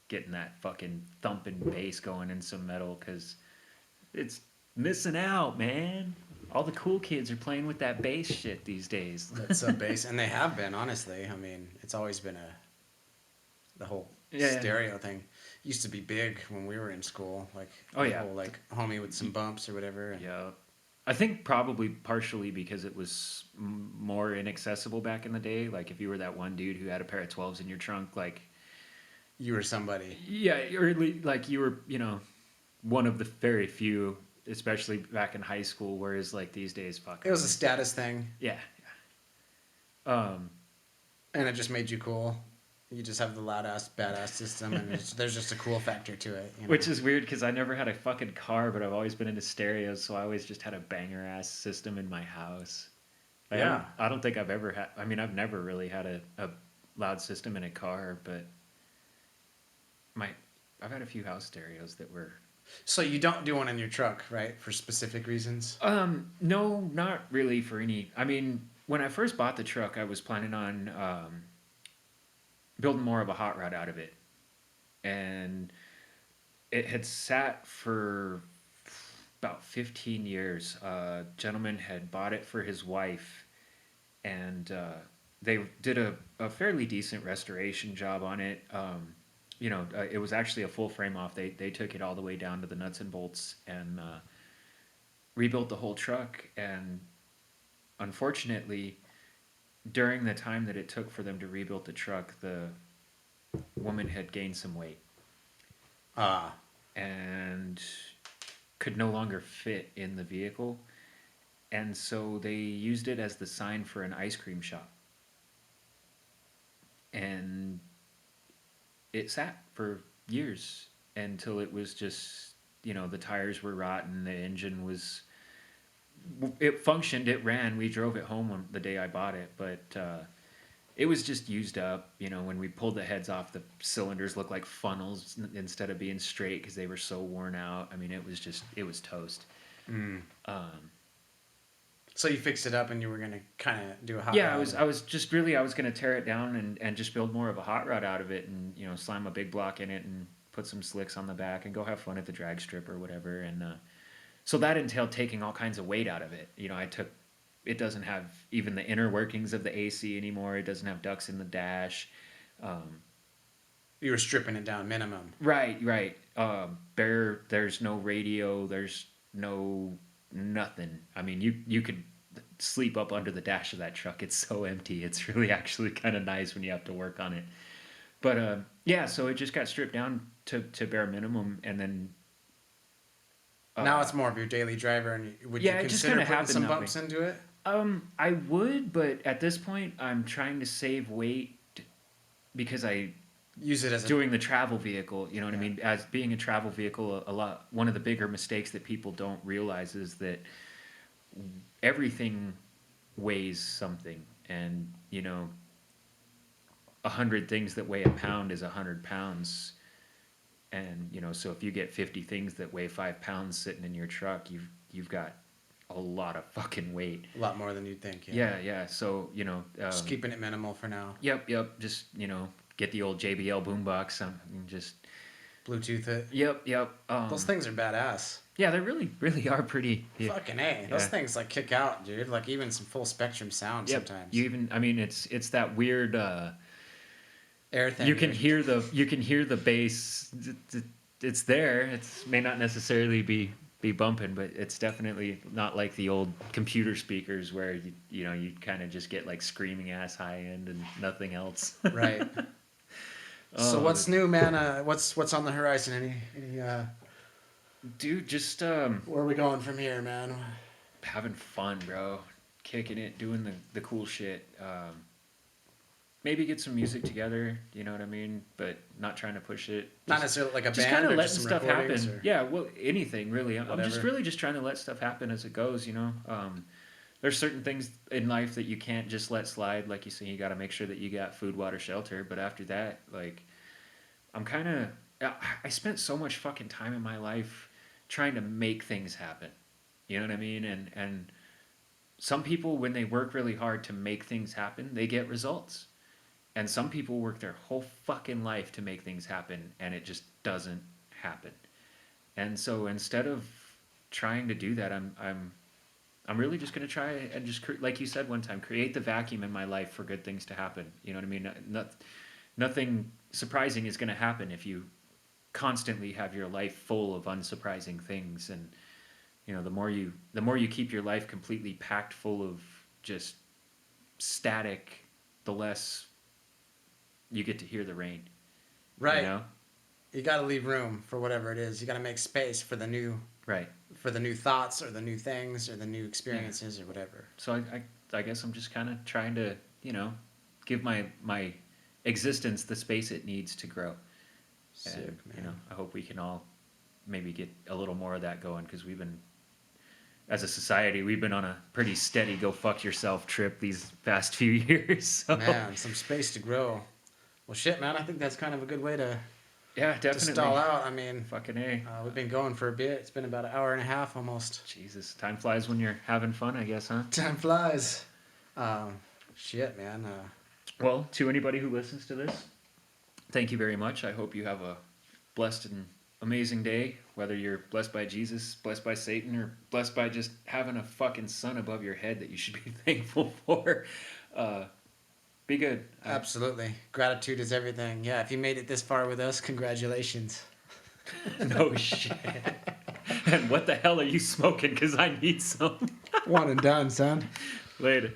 getting that fucking thumping bass going in some metal, because it's missing out, man. All the cool kids are playing with that bass shit these days. That sub bass, and they have been, honestly. I mean, it's always been the whole stereo thing. Used to be big when we were in school, like whole like homie with some bumps or whatever. Yeah. I think probably partially because it was more inaccessible back in the day. Like if you were that one dude who had a pair of 12s in your trunk, like You were somebody. yeah, or like you were, one of the very few, especially back in high school. Whereas like these days, fuck, It I was a mean, status thing, yeah, um, and it just made you cool. You just have the loud ass badass system, and there's just a cool factor to it. You know. which is weird because I never had a fucking car, but I've always been into stereos, so I always just had a banger ass system in my house. Like, Yeah. I don't think I've ever had. I mean, I've never really had a loud system in a car, but my I've had a few house stereos that were. So you don't do one in your truck, right? For specific reasons. No, not really for any. I mean, when I first bought the truck, I was planning on building more of a hot rod out of it, and it had sat for about 15 years. A gentleman had bought it for his wife, and they did a fairly decent restoration job on it. It was actually a full frame off. They took it all the way down to the nuts and bolts and rebuilt the whole truck. And unfortunately, during the time that it took for them to rebuild the truck, the woman had gained some weight Ah. and could no longer fit in the vehicle. And so they used it as the sign for an ice cream shop. And it sat for years until it was just, the tires were rotten, the engine was, it functioned, it ran. We drove it home on the day I bought it, but it was just used up. When we pulled the heads off, the cylinders looked like funnels instead of being straight because they were so worn out. I mean, it was toast. Mm. Um, So you fixed it up, and you were gonna kind of do a hot yeah, rod. I was just really, I was going to tear it down and just build more of a hot rod out of it and, slam a big block in it and put some slicks on the back and go have fun at the drag strip or whatever. And so that entailed taking all kinds of weight out of it. It doesn't have even the inner workings of the AC anymore. It doesn't have ducts in the dash. You were stripping it down minimum. Right. There's no radio. There's no nothing. I mean, you could sleep up under the dash of that truck. It's so empty. It's really actually kind of nice when you have to work on it. But yeah, so it just got stripped down to bare minimum, and then Now it's more of your daily driver, and would you yeah, it just consider kind of putting happened some that way. bumps into it? I would, but at this point, I'm trying to save weight because I Use it as a doing the travel vehicle. You know what I Yeah. mean? As being a travel vehicle, one of the bigger mistakes that people don't realize is that everything weighs something, and 100 things that weigh a pound is 100 pounds. And so if you get 50 things that weigh 5 pounds sitting in your truck, you've got a lot of fucking weight. a lot more than you'd think. Yeah. Yeah. So Just keeping it minimal for now. Yep. Just get the old JBL boombox. And just Bluetooth it. Yep. Those things are badass. Yeah, they really, really are pretty. Yeah. Fucking A. Those Yeah. things like kick out, dude. Like even some full spectrum sound Yep. sometimes. I mean, it's that weird. Air thing. You can hear the bass. It's there. It may not necessarily be bumping, but it's definitely not like the old computer speakers where you kind of just get like screaming ass high end and nothing else. Right. So what's new, man? What's on the horizon? Any Dude, just where are we going from here, man? having fun, bro. Kicking it, doing the cool shit. Maybe get some music together, you know what I mean? But not trying to push it. Not necessarily like a Just band kind of or letting just some stuff happen. recordings or- Yeah, well, anything really. I'm just Whatever. really just trying to let stuff happen as it goes, There's certain things in life that you can't just let slide. Like you say, you got to make sure that you got food, water, shelter. But after that, like, I spent so much fucking time in my life trying to make things happen. You know what I mean? And some people, when they work really hard to make things happen, they get results. And some people work their whole fucking life to make things happen, and it just doesn't happen. And so instead of trying to do that, I'm really just gonna try and just like you said one time, create the vacuum in my life for good things to happen. You know what I mean? Nothing surprising is gonna happen if you constantly have your life full of unsurprising things. And You know, the more you keep your life completely packed full of just static, the less you get to hear the rain. Right. You know? You got to leave room for whatever it is. You got to make space Right. for the new thoughts or the new things or the new Yeah. experiences or whatever. So I guess I'm just kind of trying to, you know, give my existence the space it needs to grow. Sick, And, man. you know, I hope we can all maybe get a little more of that going, because we've been, as a society, we've been on a pretty steady go fuck yourself trip these past few years. So. Man, some space to grow. Well, shit, man. I think that's kind of a good way to Yeah, definitely. stall out. I mean, Fucking A. we've been going for a bit. It's been about an hour and a half almost. Jesus, time flies when you're having fun, I guess, huh? Time flies. Shit, man. Well, to anybody who listens to this, thank you very much. I hope you have a blessed and amazing day, whether you're blessed by Jesus, blessed by Satan, or blessed by just having a fucking sun above your head that you should be thankful for. Be good. Absolutely. Gratitude is everything. Yeah, if you made it this far with us, congratulations. No shit. And what the hell are you smoking? Because I need some. One and done, son. Later.